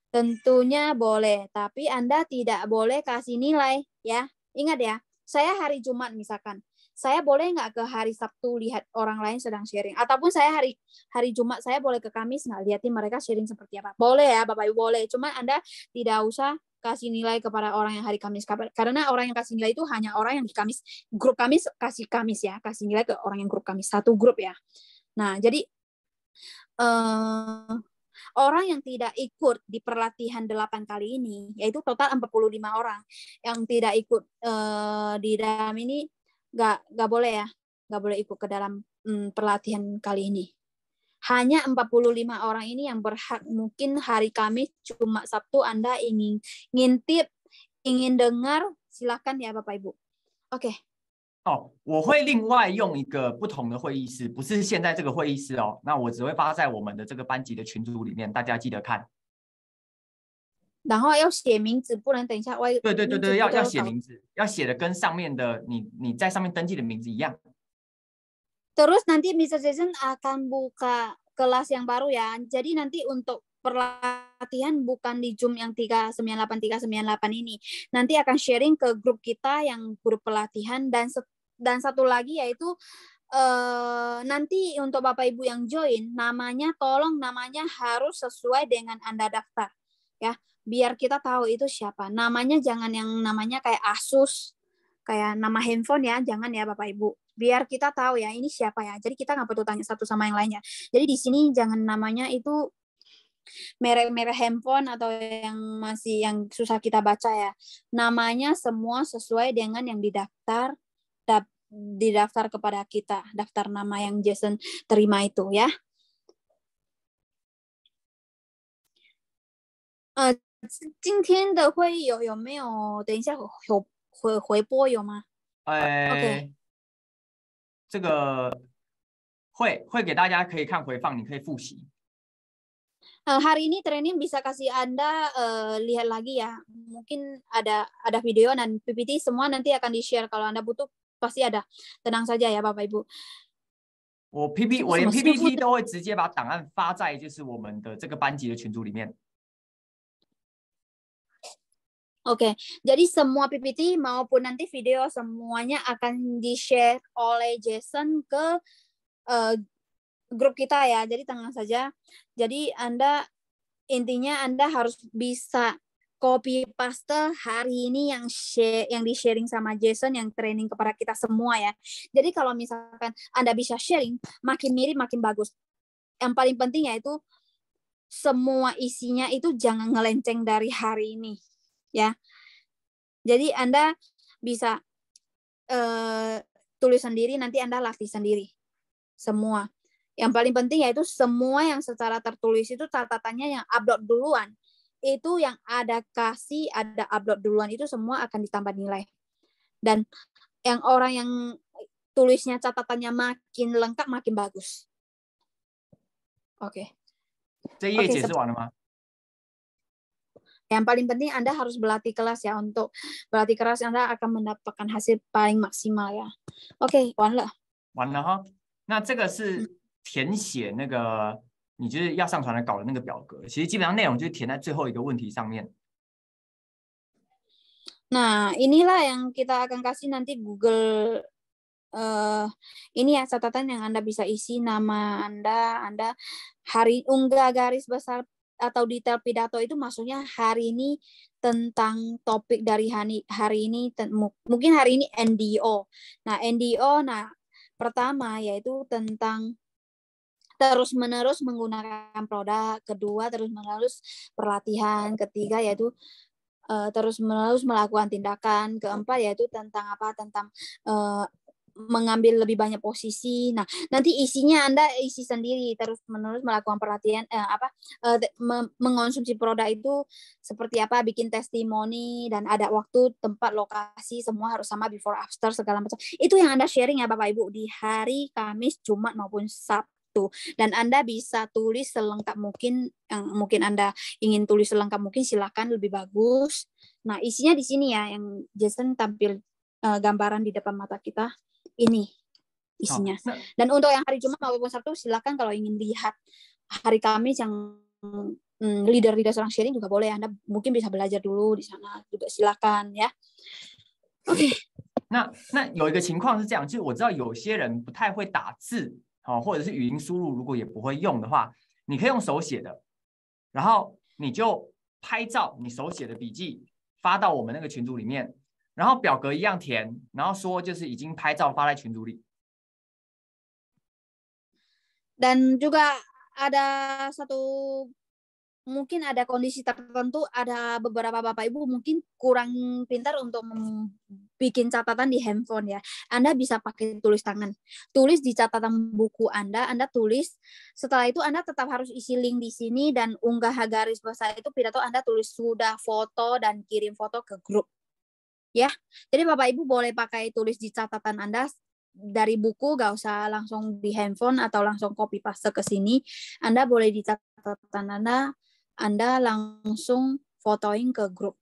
Tentunya boleh, tapi Anda tidak boleh kasih nilai ya. Ingat ya, saya hari Jumat misalkan, saya boleh nggak ke hari Sabtu lihat orang lain sedang sharing? Ataupun saya hari Jumat saya boleh ke Kamis nggak lihatin mereka sharing seperti apa? Boleh ya Bapak Ibu, boleh. Cuma Anda tidak usah kasih nilai kepada orang yang hari Kamis, karena orang yang kasih nilai itu hanya orang yang di Kamis, grup Kamis kasih Kamis ya, kasih nilai ke orang yang grup Kamis, satu grup ya. Nah, jadi orang yang tidak ikut di perlatihan 8 kali ini, yaitu total 45 orang yang tidak ikut di dalam ini, nggak boleh ya, nggak boleh ikut ke dalam pelatihan kali ini. Hanya 45 orang ini yang berhak. Mungkin hari Kamis, cuma Sabtu Anda ingin ngintip, ingin dengar, silakan ya Bapak Ibu. Oke.我会另外用一个不同的会议室，不是现在这个会议室哦。那我只会发在我们的这个班级的群组里面，大家记得看。然后要写名字，不能等一下对，要写名字，要写的跟上面的你在上面登记的名字一样。Terus nanti Mr. Jason akan buka kelas yang baru ya. Jadi nanti untuk pelatihan bukan di Zoom yang 398 ini. Nanti akan sharing ke grup kita yang grup pelatihan, dan satu lagi yaitu nanti untuk Bapak Ibu yang join, tolong namanya harus sesuai dengan Anda daftar ya. Biar kita tahu itu siapa. Namanya jangan yang namanya kayak Asus, kayak nama handphone ya, jangan ya Bapak Ibu. Biar kita tahu ya ini siapa ya. Jadi kita nggak perlu tanya satu sama yang lainnya. Jadi di sini jangan namanya itu merek-merek handphone atau yang susah kita baca ya. Namanya semua sesuai dengan yang didaftar kepada kita, daftar nama yang Jason terima itu ya. 今天的会议有没有？等一下有回播有吗？OK， 这个会给大家可以看回放，你可以复习。hari ini training bisa kasih Anda lihat lagi ya. Mungkin ada video dan PPT semua nanti akan di-share. Kalau Anda butuh pasti ada. Tenang saja ya Bapak Ibu. 我连 PPT 都会直接把档案发在就是我们的这个班级的群组里面。Oke, jadi semua PPT maupun nanti video semuanya akan di-share oleh Jason ke grup kita ya. Jadi tenang saja. Jadi intinya Anda harus bisa copy paste hari ini yang di-sharing sama Jason, yang training kepada kita semua ya. Jadi kalau misalkan Anda bisa sharing, makin mirip makin bagus. Yang paling penting yaitu semua isinya itu jangan ngelenceng dari hari ini. Ya, jadi Anda bisa tulis sendiri, nanti Anda latih sendiri semua. Yang paling penting yaitu semua yang secara tertulis itu catatannya yang upload duluan, itu yang ada upload duluan itu semua akan ditambah nilai. Dan yang orang yang tulisnya catatannya makin lengkap makin bagus. Oke. 这页解释完了吗？ Yang paling penting Anda harus berlatih keras ya. Untuk berlatih keras Anda akan mendapatkan hasil paling maksimal ya. Oke, 完了。完了哈。那这个是填写那个你就是要上传的稿的那个表格，其实基本上内容就是填在最后一个问题上面。Nah, inilah yang kita akan kasih nanti Google ini ya catatan yang Anda bisa isi nama Anda hari unggah garis besar atau detail pidato itu maksudnya hari ini tentang topik dari hari ini mungkin hari ini NDO. Nah, NDO pertama yaitu tentang terus-menerus menggunakan produk, kedua terus-menerus pelatihan, ketiga yaitu terus-menerus melakukan tindakan, keempat yaitu tentang mengambil lebih banyak posisi. Nah, nanti isinya Anda isi sendiri, terus-menerus melakukan perhatian mengonsumsi produk itu seperti apa, bikin testimoni, dan ada waktu, tempat, lokasi, semua harus sama, before, after, segala macam. Itu yang Anda sharing ya Bapak Ibu di hari Kamis, Jumat maupun Sabtu. Dan Anda bisa tulis selengkap mungkin, yang mungkin Anda ingin tulis selengkap mungkin silakan, lebih bagus. Nah, isinya di sini ya, yang Jason tampil gambaran di depan mata kita. Ini isinya. Dan untuk yang hari Jumat maupun Sabtu silakan kalau ingin lihat hari Kamis yang leader-leader sedang sharing juga boleh. Anda mungkin bisa belajar dulu di sana juga silakan ya. OK。那有一个情况是这样，就是我知道有些人不太会打字，或者是语音输入，如果也不会用的话，你可以用手写的，然后你就拍照你手写的笔记发到我们那个群组里面。然后表格一样填，然后说就是已经拍照发在群组里。Dan juga ada mungkin ada kondisi tertentu, ada beberapa Bapak Ibu mungkin kurang pintar untuk bikin catatan di handphone ya. Anda bisa pakai tulis tangan. Tulis di catatan buku Anda tulis. Setelah itu Anda tetap harus isi link di sini dan unggah garis besar itu pidato Anda tulis sudah foto dan kirim foto ke grup. Ya, jadi Bapak Ibu boleh pakai tulis di catatan Anda dari buku, gak usah langsung di handphone atau langsung copy paste ke sini. Anda boleh di catatan Anda langsung fotoin ke grup.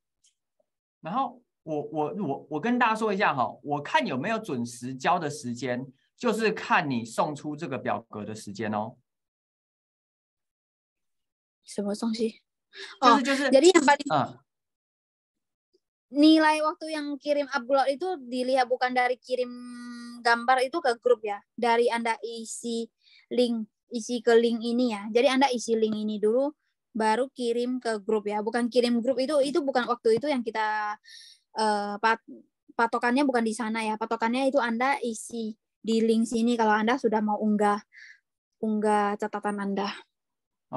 然后我跟大家说一下哈，我看有没有准时交的时间，就是看你送出这个表格的时间哦。什么东西？就是， jadi yang paling nilai waktu yang kirim upload itu dilihat bukan dari kirim gambar itu ke grup ya, dari Anda isi ke link ini ya. Jadi Anda isi link ini dulu baru kirim ke grup ya, bukan kirim grup itu bukan waktu itu yang kita patokannya bukan di sana ya. Patokannya itu Anda isi di link sini kalau Anda sudah mau unggah catatan Anda.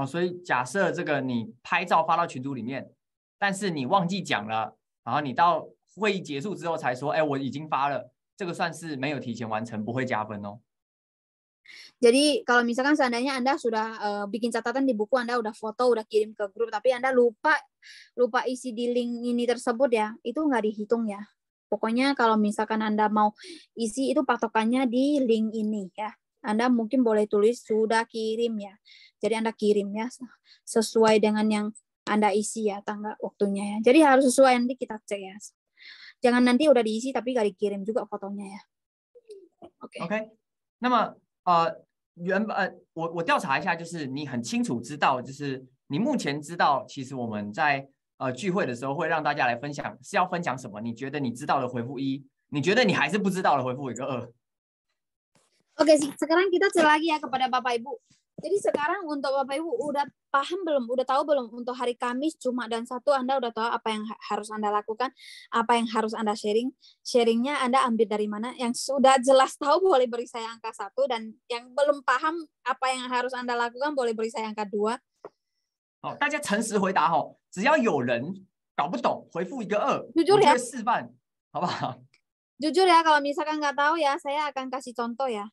所以假设这个你拍照发到群组里面，但是你忘记讲了。然后你到会议结束之后才说，我已经发了，这个算是没有提前完成，不会加分哦。Jadi kalau misalkan seandainya Anda sudah bikin catatan di buku, Anda udah foto, udah kirim ke grup, tapi Anda lupa isi di link ini tersebut ya, itu nggak dihitung ya. Pokoknya kalau misalkan Anda mau isi itu patokannya di link ini ya. Anda mungkin boleh tulis sudah kirim ya. Jadi Anda kirim ya sesuai dengan yang Anda isi ya tanggal waktunya ya. Jadi harus sesuai, nanti kita cek ya. Jangan nanti udah diisi tapi gak dikirim juga fotonya ya. OK。那么我调查一下，就是你很清楚知道，就是你目前知道，其实我们在聚会的时候会让大家来分享，是要分享什么？你觉得你知道的回复1，你觉得你还是不知道的回复一个2。Oke, sekarang kita cek lagi ya kepada Bapak Ibu. Jadi sekarang untuk Bapak Ibu udah paham belum? Udah tahu belum untuk hari Kamis, Jumat, dan Sabtu Anda udah tahu apa yang harus Anda lakukan, apa yang harus Anda sharing? Sharingnya Anda ambil dari mana? Yang sudah jelas tahu boleh beri saya angka 1, dan yang belum paham apa yang harus Anda lakukan boleh beri saya angka 2。好，大家诚实回答哈，只要有人搞不懂，回复一个2， jujur ya， 我就会示范，好不好？ Jujur ya, kalau misalkan nggak tahu ya, saya akan kasih contoh ya.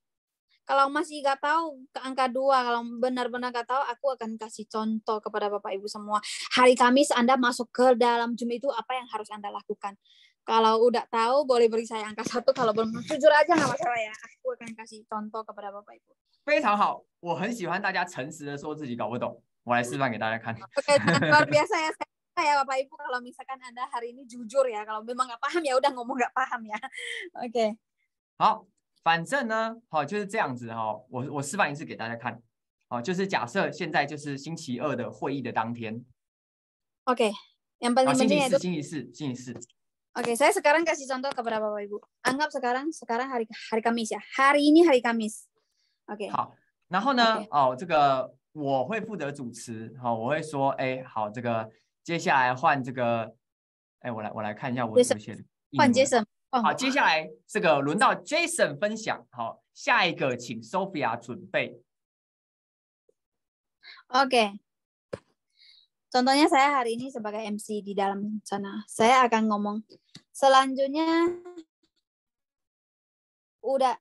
Kalau masih nggak tahu, ke angka 2. Kalau benar-benar nggak tahu, aku akan kasih contoh kepada Bapak Ibu semua. Hari Kamis Anda masuk ke dalam Zoom itu apa yang harus Anda lakukan. Kalau udah tahu, boleh beri saya angka 1. Kalau belum, jujur aja nggak masalah ya. Aku akan kasih contoh kepada Bapak Ibu. 非常好，我很喜欢大家诚实的说自己搞不懂。我来示范给大家看。Oke, luar biasa ya. Ya Bapak Ibu, kalau misalkan Anda hari ini jujur ya. Kalau memang nggak paham ya udah ngomong nggak paham ya. Oke. 好。反正呢，就是这样子我示范一次给大家看。就是假设现在就是星期2的会议的当天。Oke, yang paling penting itu星期四。Oke, saya sekarang kasih contoh kepada Bapak Ibu. Anggap sekarang hari Kamis ya. Hari ini hari Kamis. Oke. 好，然后呢， OK 哦，这个我会负责主持，好，我会说，哎，好，这个接下来换这个，哎，我来看一下我 Jason 写的换英文。 Jason，好，接下来这个轮到 Jason 分享，好，下一个请 Sophia 准备。 Oke. Contohnya saya hari ini sebagai MC di dalam sana. Saya akan ngomong. Selanjutnya udah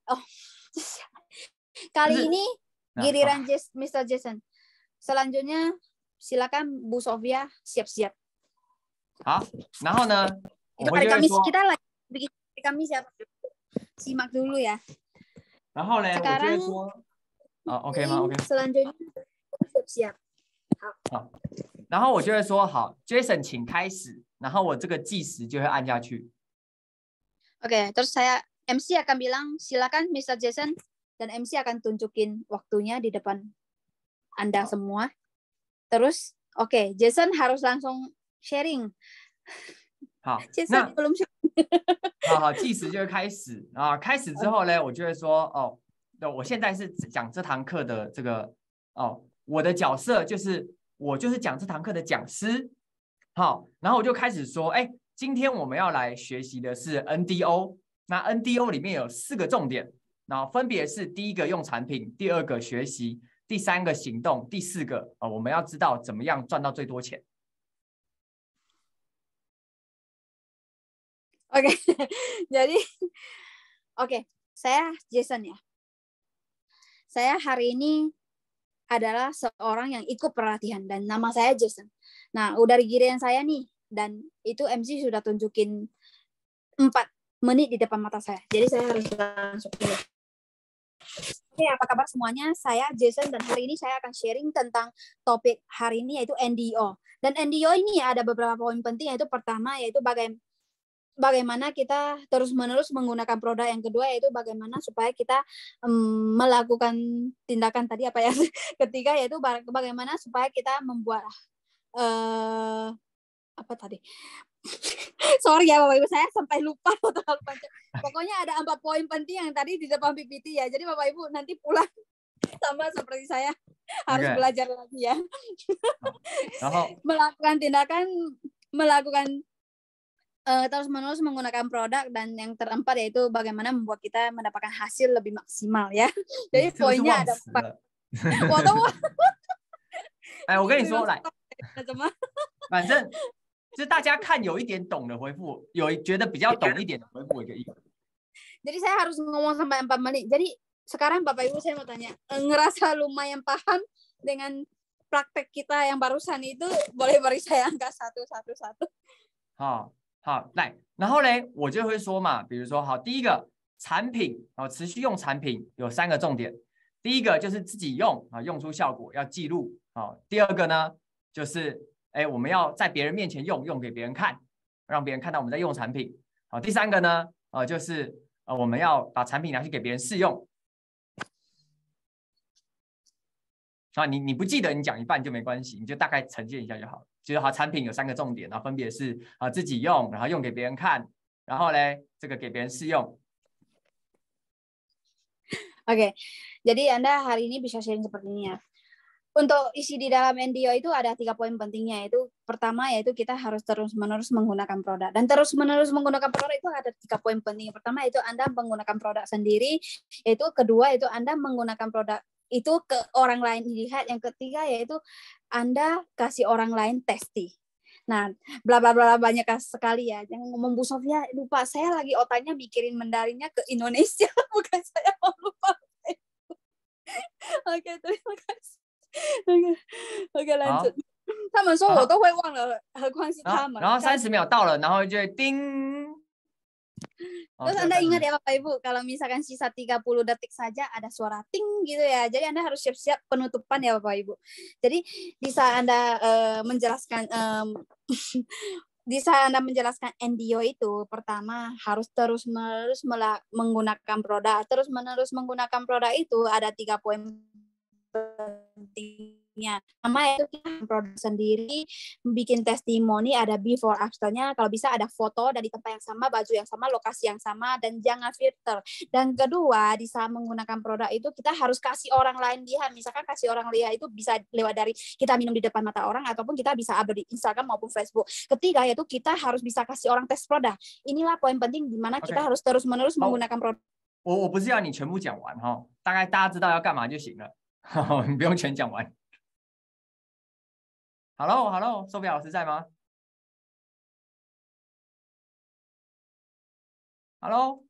kali ini giliran Mr. Jason. Selanjutnya silakan Bu Sofia siap-siap. 好，然后呢， Itu 我 hari 就会 Kamis 说， kita lagi bikin hari Kamis ya. Simak dulu ya. 然后呢，我就会 Sekarang 说，OK 吗 ？OK。 selanjutnya siap-siap. 好，然后我就会说，好 ，Jason 请开始，然后我这个计时就会按下去。 Oke, terus saya MC akan bilang silakan Mr. Jason dan MC akan tunjukin waktunya di depan Anda semua. Terus oke, Jason harus langsung sharing. 好， Jason belum sharing. 好，计时就会开始啊。开始之后呢，我就会说，哦，我现在是讲这堂课的这个，哦，我的角色就是我就是讲这堂课的讲师。好，然后我就开始说，哎，今天我们要来学习的是 NDO。那 NDO 里面有4个重点，然后分别是第一个用产品，第2个学习，第3个行动，第4个我们要知道怎么样赚到最多钱。 Oke, jadi oke, saya Jason ya. Saya hari ini adalah seorang yang ikut pelatihan dan nama saya Jason. Nah, udah giliran saya nih dan itu MC sudah tunjukin 4 menit di depan mata saya. Jadi saya harus langsung dulu. Oke, apa kabar semuanya? Saya Jason dan hari ini saya akan sharing tentang topik hari ini yaitu NDO. Dan NDO ini ada beberapa poin penting, yaitu pertama yaitu bagaimana kita terus-menerus menggunakan produk, yang kedua yaitu bagaimana supaya kita melakukan tindakan tadi apa ya, ketiga yaitu bagaimana supaya kita membuat apa tadi. Sorry ya Bapak Ibu, saya sampai lupa terlalu panjang. Pokoknya ada 4 poin penting yang tadi di depan PPT ya. Jadi Bapak Ibu nanti pulang sama seperti saya harus belajar lagi ya. Melakukan tindakan, terus-menerus menggunakan produk, dan yang keempat yaitu bagaimana membuat kita mendapatkan hasil lebih maksimal ya. Jadi poinnya ada 4. 哎，我跟你说，来，反正就是大家看有一点懂的回复，有觉得比较懂一点的回复一个1。 Jadi saya harus ngomong sampai 4 menit. Jadi sekarang Bapak Ibu saya mau tanya, ngerasa lumayan paham dengan praktek kita yang barusan itu, boleh beri saya angka 111. 好，好，来，然后呢，我就会说嘛，比如说，好，第一个产品，持续用产品有3个重点。第一个就是自己用用出效果要记录。第2个呢，就是我们要在别人面前用给别人看，让别人看到我们在用产品。第3个呢，就是我们要把产品拿去给别人试用。你不记得，你讲一半就没关系，你就大概呈现一下就好。就是好，产品有3个重点，然后分别是自己用，然后用给别人看，然后呢这个给别人试用。 Oke, jadi Anda hari ini bisa sharing seperti ini ya. Untuk isi di dalam NDO itu ada 3 poin pentingnya, yaitu pertama yaitu kita harus terus-menerus menggunakan produk, dan terus-menerus menggunakan produk itu ada 3 poin penting. Pertama yaitu Anda menggunakan produk sendiri, yaitu kedua yaitu Anda menggunakan produk itu ke orang lain dilihat, yang ketiga yaitu Anda kasih orang lain testi. Nah, bla bla bla banyak sekali ya. Yang ngomong Bu Sofia, lupa, saya lagi otaknya mikirin Mandarinnya ke Indonesia, bukan saya mau lupa. Oke, terima kasih. Oke, lanjut. 他们说我都会忘了，何况是他们。然后30秒到了，然后就会叮。 Terus Anda ingat ya Bapak Ibu, kalau misalkan sisa 30 detik saja ada suara ting gitu ya. Jadi Anda harus siap-siap penutupan ya Bapak Ibu. Jadi di saat Anda menjelaskan NDO itu, pertama harus terus-menerus menggunakan produk. Terus-menerus menggunakan produk itu ada 3 poin penting produknya. Sama itu kita produk sendiri, bikin testimoni, ada before after-nya. Kalau bisa ada foto dari tempat yang sama, baju yang sama, lokasi yang sama, dan jangan filter. Dan kedua, di saat menggunakan produk itu kita harus kasih orang lain lihat. Misalkan kasih orang lihat itu bisa lewat dari kita minum di depan mata orang, ataupun kita bisa upload di Instagram maupun Facebook. Ketiga, yaitu kita harus bisa kasih orang tes produk. Inilah poin penting di mana kita harus terus-menerus menggunakan produk. 我不是要你全部讲完哈，大概大家知道要干嘛就行了，你不用全讲完。Hello，Sophia 老师在吗 ？Hello。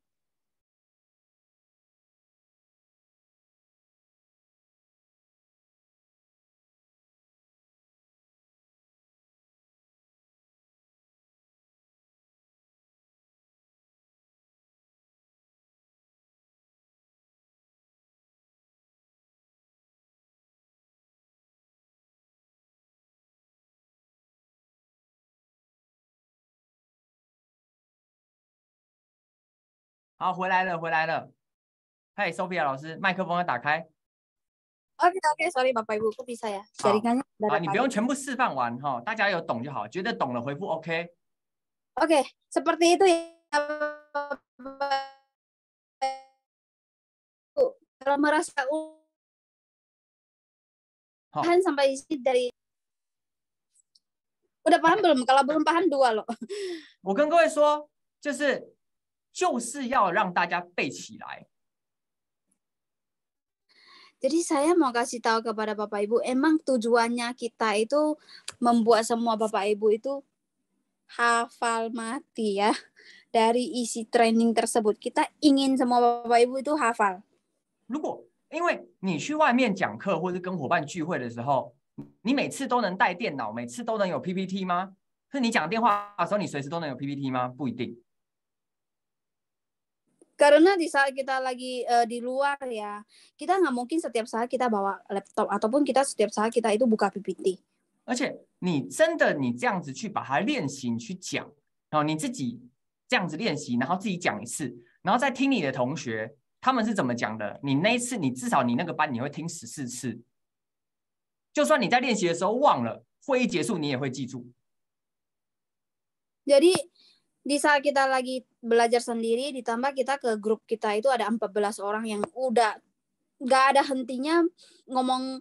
好，回来了。嗨，Sophia 老师，麦克风要打开。Oke, sorry Bapak Ibu, kok bisa ya? Jaringannya你不用全部示范完哈，大家有懂就好，觉得懂了回复 OK。Oke, seperti itu ya. Kalau merasa sampai isi dari udah paham belum? Kalau belum paham 2 loh. 我跟各位说，就是要让大家背起来。Jadi saya mau kasih tahu kepada Bapak Ibu, emang tujuannya kita itu membuat semua Bapak Ibu itu hafal mati ya. Dari isi training tersebut, kita ingin semua Bapak Ibu itu hafal. 如果因为你去外面讲课或是跟伙伴聚会的时候，你每次都能带电脑，每次都能有 PPT 吗？是你讲电话的时候，你随时都能有 PPT 吗？不一定。Karena di saat kita lagi di luar ya, kita nggak mungkin setiap saat kita bawa laptop ataupun kita setiap saat kita itu buka PPT. 而且你真的你这样子去把它练习，你去讲，然后你自己这样子练习，然后自己讲一次，然后再听你的同学他们是怎么讲的。你那一次，你至少你那个班你会听14次，就算你在练习的时候忘了，会议结束你也会记住。Jadi di saat kita lagi belajar sendiri, ditambah kita ke grup kita itu ada 14 orang yang udah nggak ada hentinya ngomong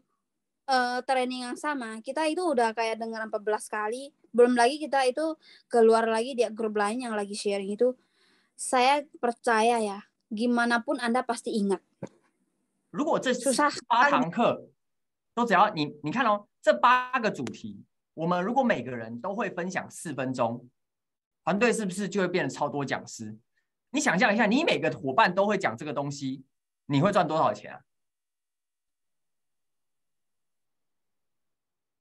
training yang sama. Kita itu udah kayak dengar 14 kali. Belum lagi kita itu keluar lagi di grup lain yang lagi sharing itu. Saya percaya ya, gimana pun Anda pasti ingat. 如果这8堂课都只要你看哦，这8个主题，我们如果每个人都会分享4分钟。团队是不是就会变得超多讲师？你想象一下，你每个伙伴都会讲这个东西，你会赚多少钱啊？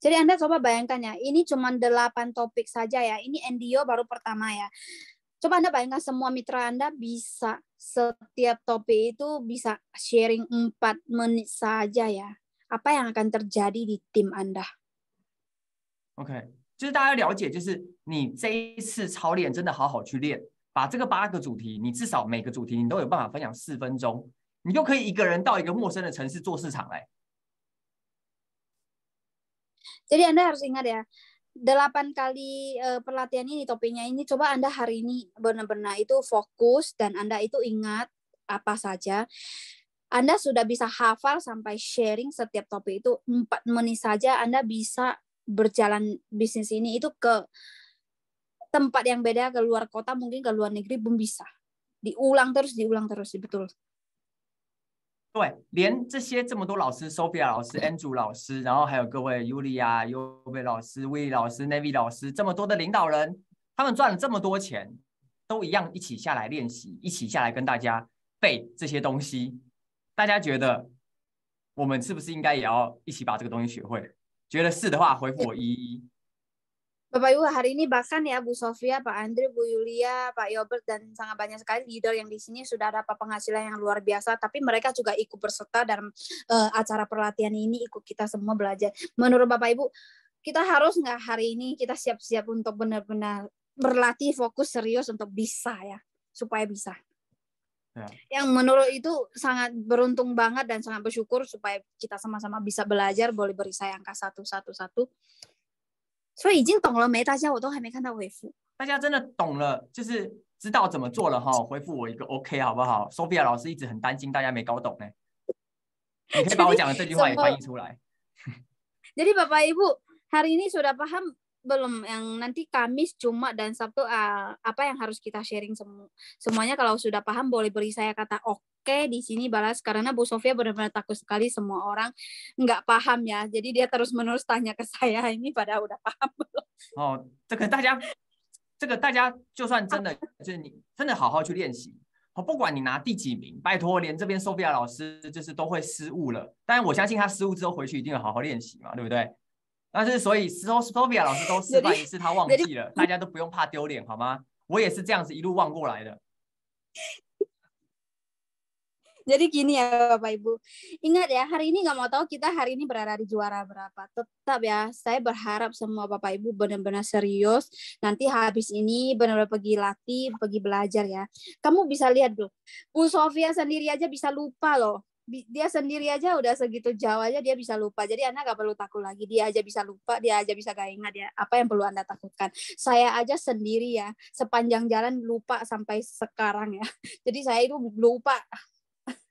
Jadi Anda coba bayangkan ya, ini cuma 8 topik saja ya. Ini NDO baru pertama ya. Coba Anda bayangkan semua mitra Anda bisa setiap topik itu bisa sharing 4 menit saja ya. Apa yang akan terjadi di tim Anda? OK。就是大家了解，就是你这一次操练真的好好去练，把这个8个主题，你至少每个主题你都有办法分享4分钟，你就可以一个人到一个陌生的城市做市场嘞。Jadi Anda harus ingat ya, 8 kali pelatihan ini topiknya ini, coba Anda hari ini benar-benar itu fokus dan Anda itu ingat apa saja. Anda sudah bisa hafal sampai sharing setiap topik itu 4 menit saja Anda bisa berjalan bisnis ini itu ke tempat yang beda, ke luar kota, mungkin ke luar negeri pun bisa. Diulang terus, betul. 对，连这么多老师 ，Sophia 老师、Andrew 老师，然后还有各位 Yulia、优贝老师、Willy 老师、Navy 老师，这么多的领导人，他们赚了这么多钱，都一样一起下来练习，一起下来跟大家背这些东西。大家觉得我们是不是应该也要一起把这个东西学会？ 觉得是的话，回复我11。Bapak Ibu, hari ini bahkan ya Bu Sofia, Pak Andre, Bu Yulia, Pak Yobert, dan sangat banyak sekali leader yang di sini sudah dapat penghasilan yang luar biasa, tapi mereka juga ikut berserta dalam acara pelatihan ini, ikut kita semua belajar. Menurut Bapak Ibu, kita harus nggak hari ini kita siap-siap untuk benar-benar berlatih fokus serius untuk bisa ya, supaya bisa. Yang menurut itu sangat beruntung banget dan sangat bersyukur supaya kita sama-sama bisa belajar boleh beri saya angka 111。所以已经懂了没？大家我都还没看到回复。大家真的懂了，就是知道怎么做了哈，回复我一个 OK 好不好？Sophia 老师一直很担心大家没搞懂呢，你可以把我讲的这句话也翻译出来。Jadi Bapak Ibu hari ini sudah paham belum yang nanti Kamis, Jumat dan Sabtu apa yang harus kita sharing semuanya? Kalau sudah paham boleh beri saya kata oke di sini balas karena Bu Sofia benar-benar takut sekali semua orang nggak paham ya. Jadi dia terus-menerus tanya ke saya ini pada udah paham belum? 哦，这个大家就算真的就是你真的好好去练习，不管你拿第几名，拜托，连这边 Sophia 老师就是都会失误了，但我相信他失误之后回去一定要好好练习嘛，对不对？但是所以 Sophia 老师都示范一次，他忘记了，大家都不用怕丢脸好吗？我也是这样子一路忘过来的。Jadi gini ya Bapak Ibu, ingat ya hari ini nggak mau tahu kita hari ini berada di juara berapa. Tetap ya, saya berharap semua Bapak Ibu benar-benar serius. Nanti habis ini benar-benar pergi latih, pergi belajar ya. Kamu bisa lihat loh, Bu Sofia sendiri aja bisa lupa loh. Dia sendiri aja udah segitu jauh aja dia bisa lupa. Jadi Anda nggak perlu takut lagi. Dia aja bisa lupa, dia aja bisa gak ingat ya. Apa yang perlu Anda takutkan? Saya aja sendiri ya, sepanjang jalan lupa sampai sekarang ya. Jadi saya itu lupa.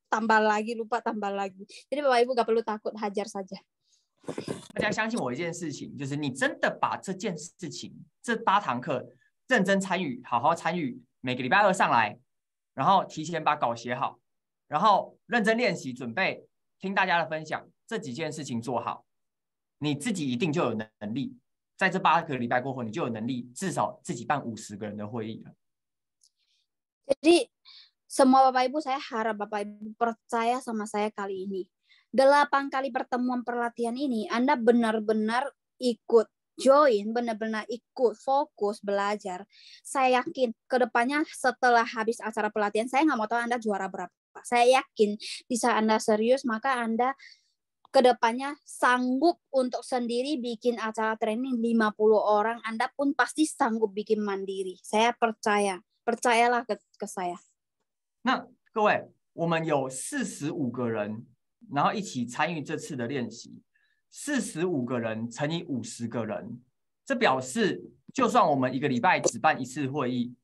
Tambah lagi lupa tambah lagi. Jadi Bapak Ibu gak perlu takut, hajar saja。大家相信我一件事情，就是你真的把这件事情这8堂课认真参与，好好参与，每个礼拜2上来，然后提前把稿写好，然后认真练习，准备听大家的分享，这几件事情做好，你自己一定就有能力，在这8个礼拜过后，你就有能力至少自己办50个人的会议了。Jadi semua Bapak Ibu, saya harap Bapak Ibu percaya sama saya kali ini. 8 kali pertemuan pelatihan ini, Anda benar-benar ikut join, benar-benar ikut fokus belajar. Saya yakin kedepannya setelah habis acara pelatihan, saya nggak mau tahu Anda juara berapa. Saya yakin bisa Anda serius, maka Anda kedepannya sanggup untuk sendiri bikin acara training 50 orang. Anda pun pasti sanggup bikin mandiri. Saya percaya, percayalah ke saya。那各位，我们有45个人，然后一起参与这次的练习。45个人乘以50个人，这表示就算我们一个礼拜只办1次会议，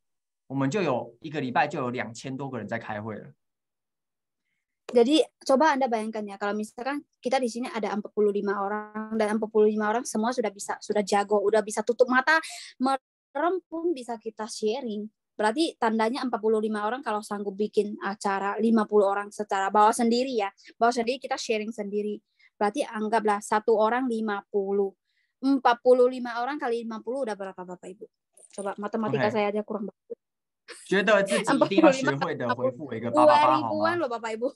我们就有一个礼拜就有2000多个人在开会了。Jadi coba Anda bayangkan ya, kalau misalkan kita di sini ada 45 orang dan 45 orang semua sudah jago, udah bisa tutup mata, merem pun bisa kita sharing. Berarti tandanya 45 orang kalau sanggup bikin acara 50 orang secara bawa sendiri ya. Bawa sendiri kita sharing sendiri. Berarti anggaplah 1 orang 50. 45 orang kali 50 udah berapa Bapak Ibu? Coba matematika saya aja kurang bagus. 觉得自己一定要学会的回复我一个888好吗？ loh Bapak Ibu.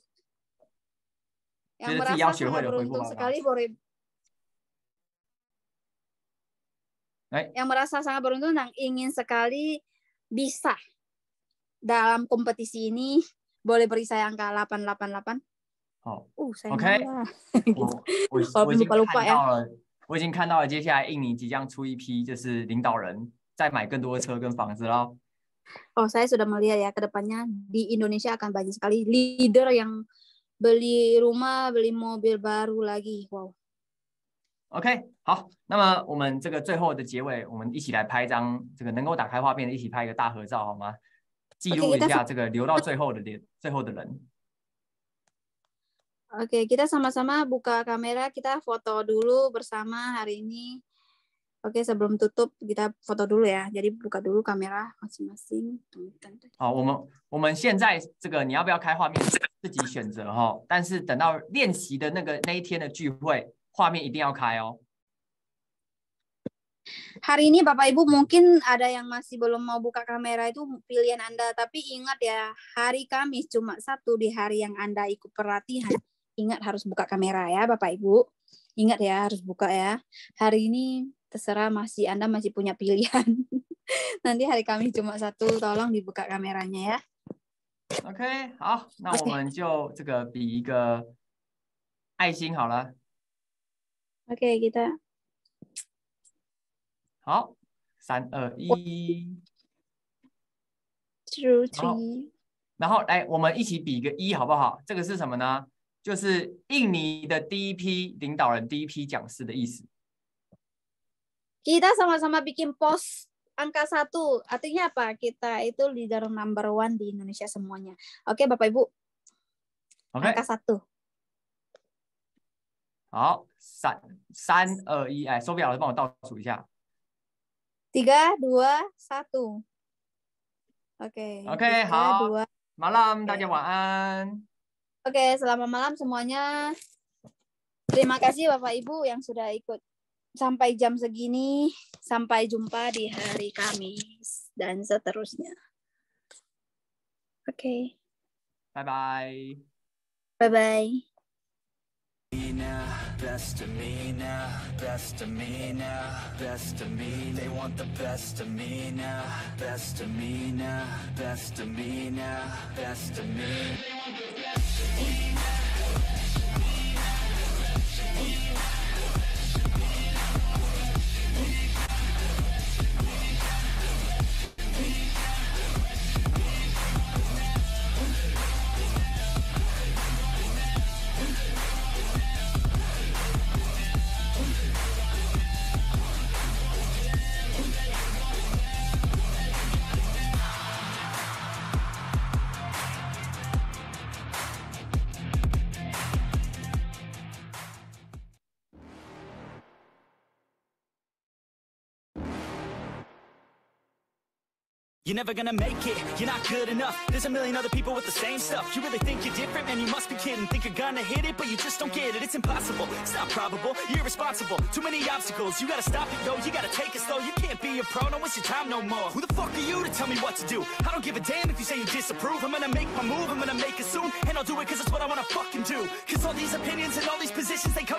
Yang 觉得自己要 merasa 学会 sangat 的回复 beruntung 好吗？ sekali boleh. Yang merasa sangat beruntung dan ingin sekali bisa dalam kompetisi ini boleh beri saya angka 888。好saya ，OK， 我已经lupa-lupa ya。我已经看到了，接下来印尼即将出一批就是领导人再买更多的车跟房子了。saya sudah melihat ya ke depannya di Indonesia akan banyak sekali leader yang beli rumah, beli mobil baru lagi. Wow。OK， 好，那么我们这个最后的结尾，我们一起来拍一张这个能够打开画面的，一起拍一个大合照好吗？记录一下这个留到最后的人。Oke, kita sama-sama buka kamera, kita foto dulu bersama hari ini. Oke, sebelum tutup kita foto dulu ya. Jadi buka dulu kamera masing-masing。好，我们现在这个你要不要开画面自己选择哈，但是等到练习的那一天的聚会。画面一定要开哦。Hari ini Bapak Ibu mungkin ada yang masih belum mau buka kamera, itu pilihan Anda. Tapi ingat ya, hari Kamis cuma 1 di hari yang Anda ikut pelatihan. Ingat harus buka kamera ya Bapak Ibu. Ingat ya harus buka ya. Hari ini terserah Anda masih punya pilihan. Nanti hari Kamis cuma 1, tolong dibuka kameranya ya. OK， 好，那我们就这个比一个爱心好了。Oke, kita 好，3、2、1， 2、3。然后来我们一起比个1好不好？这个是什么呢？就是印尼的第一批领导人、第一批讲师的意思。Kita sama-sama bikin pos angka 1. Artinya apa? Kita itu leader number 1 di Indonesia semuanya. Oke, Bapak Ibu. Angka 1. 好，3、2、1，哎，手表老师帮我倒数一下。3, 2, 1. Oke, 好。2. Malam, 大家晚安。Oke, selamat malam semuanya. Terima kasih Bapak Ibu yang sudah ikut sampai jam segini. Sampai jumpa di hari Kamis dan seterusnya. Oke. Bye-bye. Bye-bye. Best of me now, best of me now, best of me. They want the best of me now, best of me now, best of me now, best of me. They want the best of me now. You're never gonna make it, you're not good enough. There's a million other people with the same stuff. You really think you're different? Man, you must be kidding. Think you're gonna hit it, but you just don't get it. It's impossible, it's not probable, you're irresponsible. Too many obstacles, you gotta stop it, yo. You gotta take it slow, you can't be a pro. Don't waste your time no more. Who the fuck are you to tell me what to do? I don't give a damn if you say you disapprove. I'm gonna make my move, I'm gonna make it soon. And I'll do it cause it's what I wanna fucking do. Cause all these opinions and all these positions, they come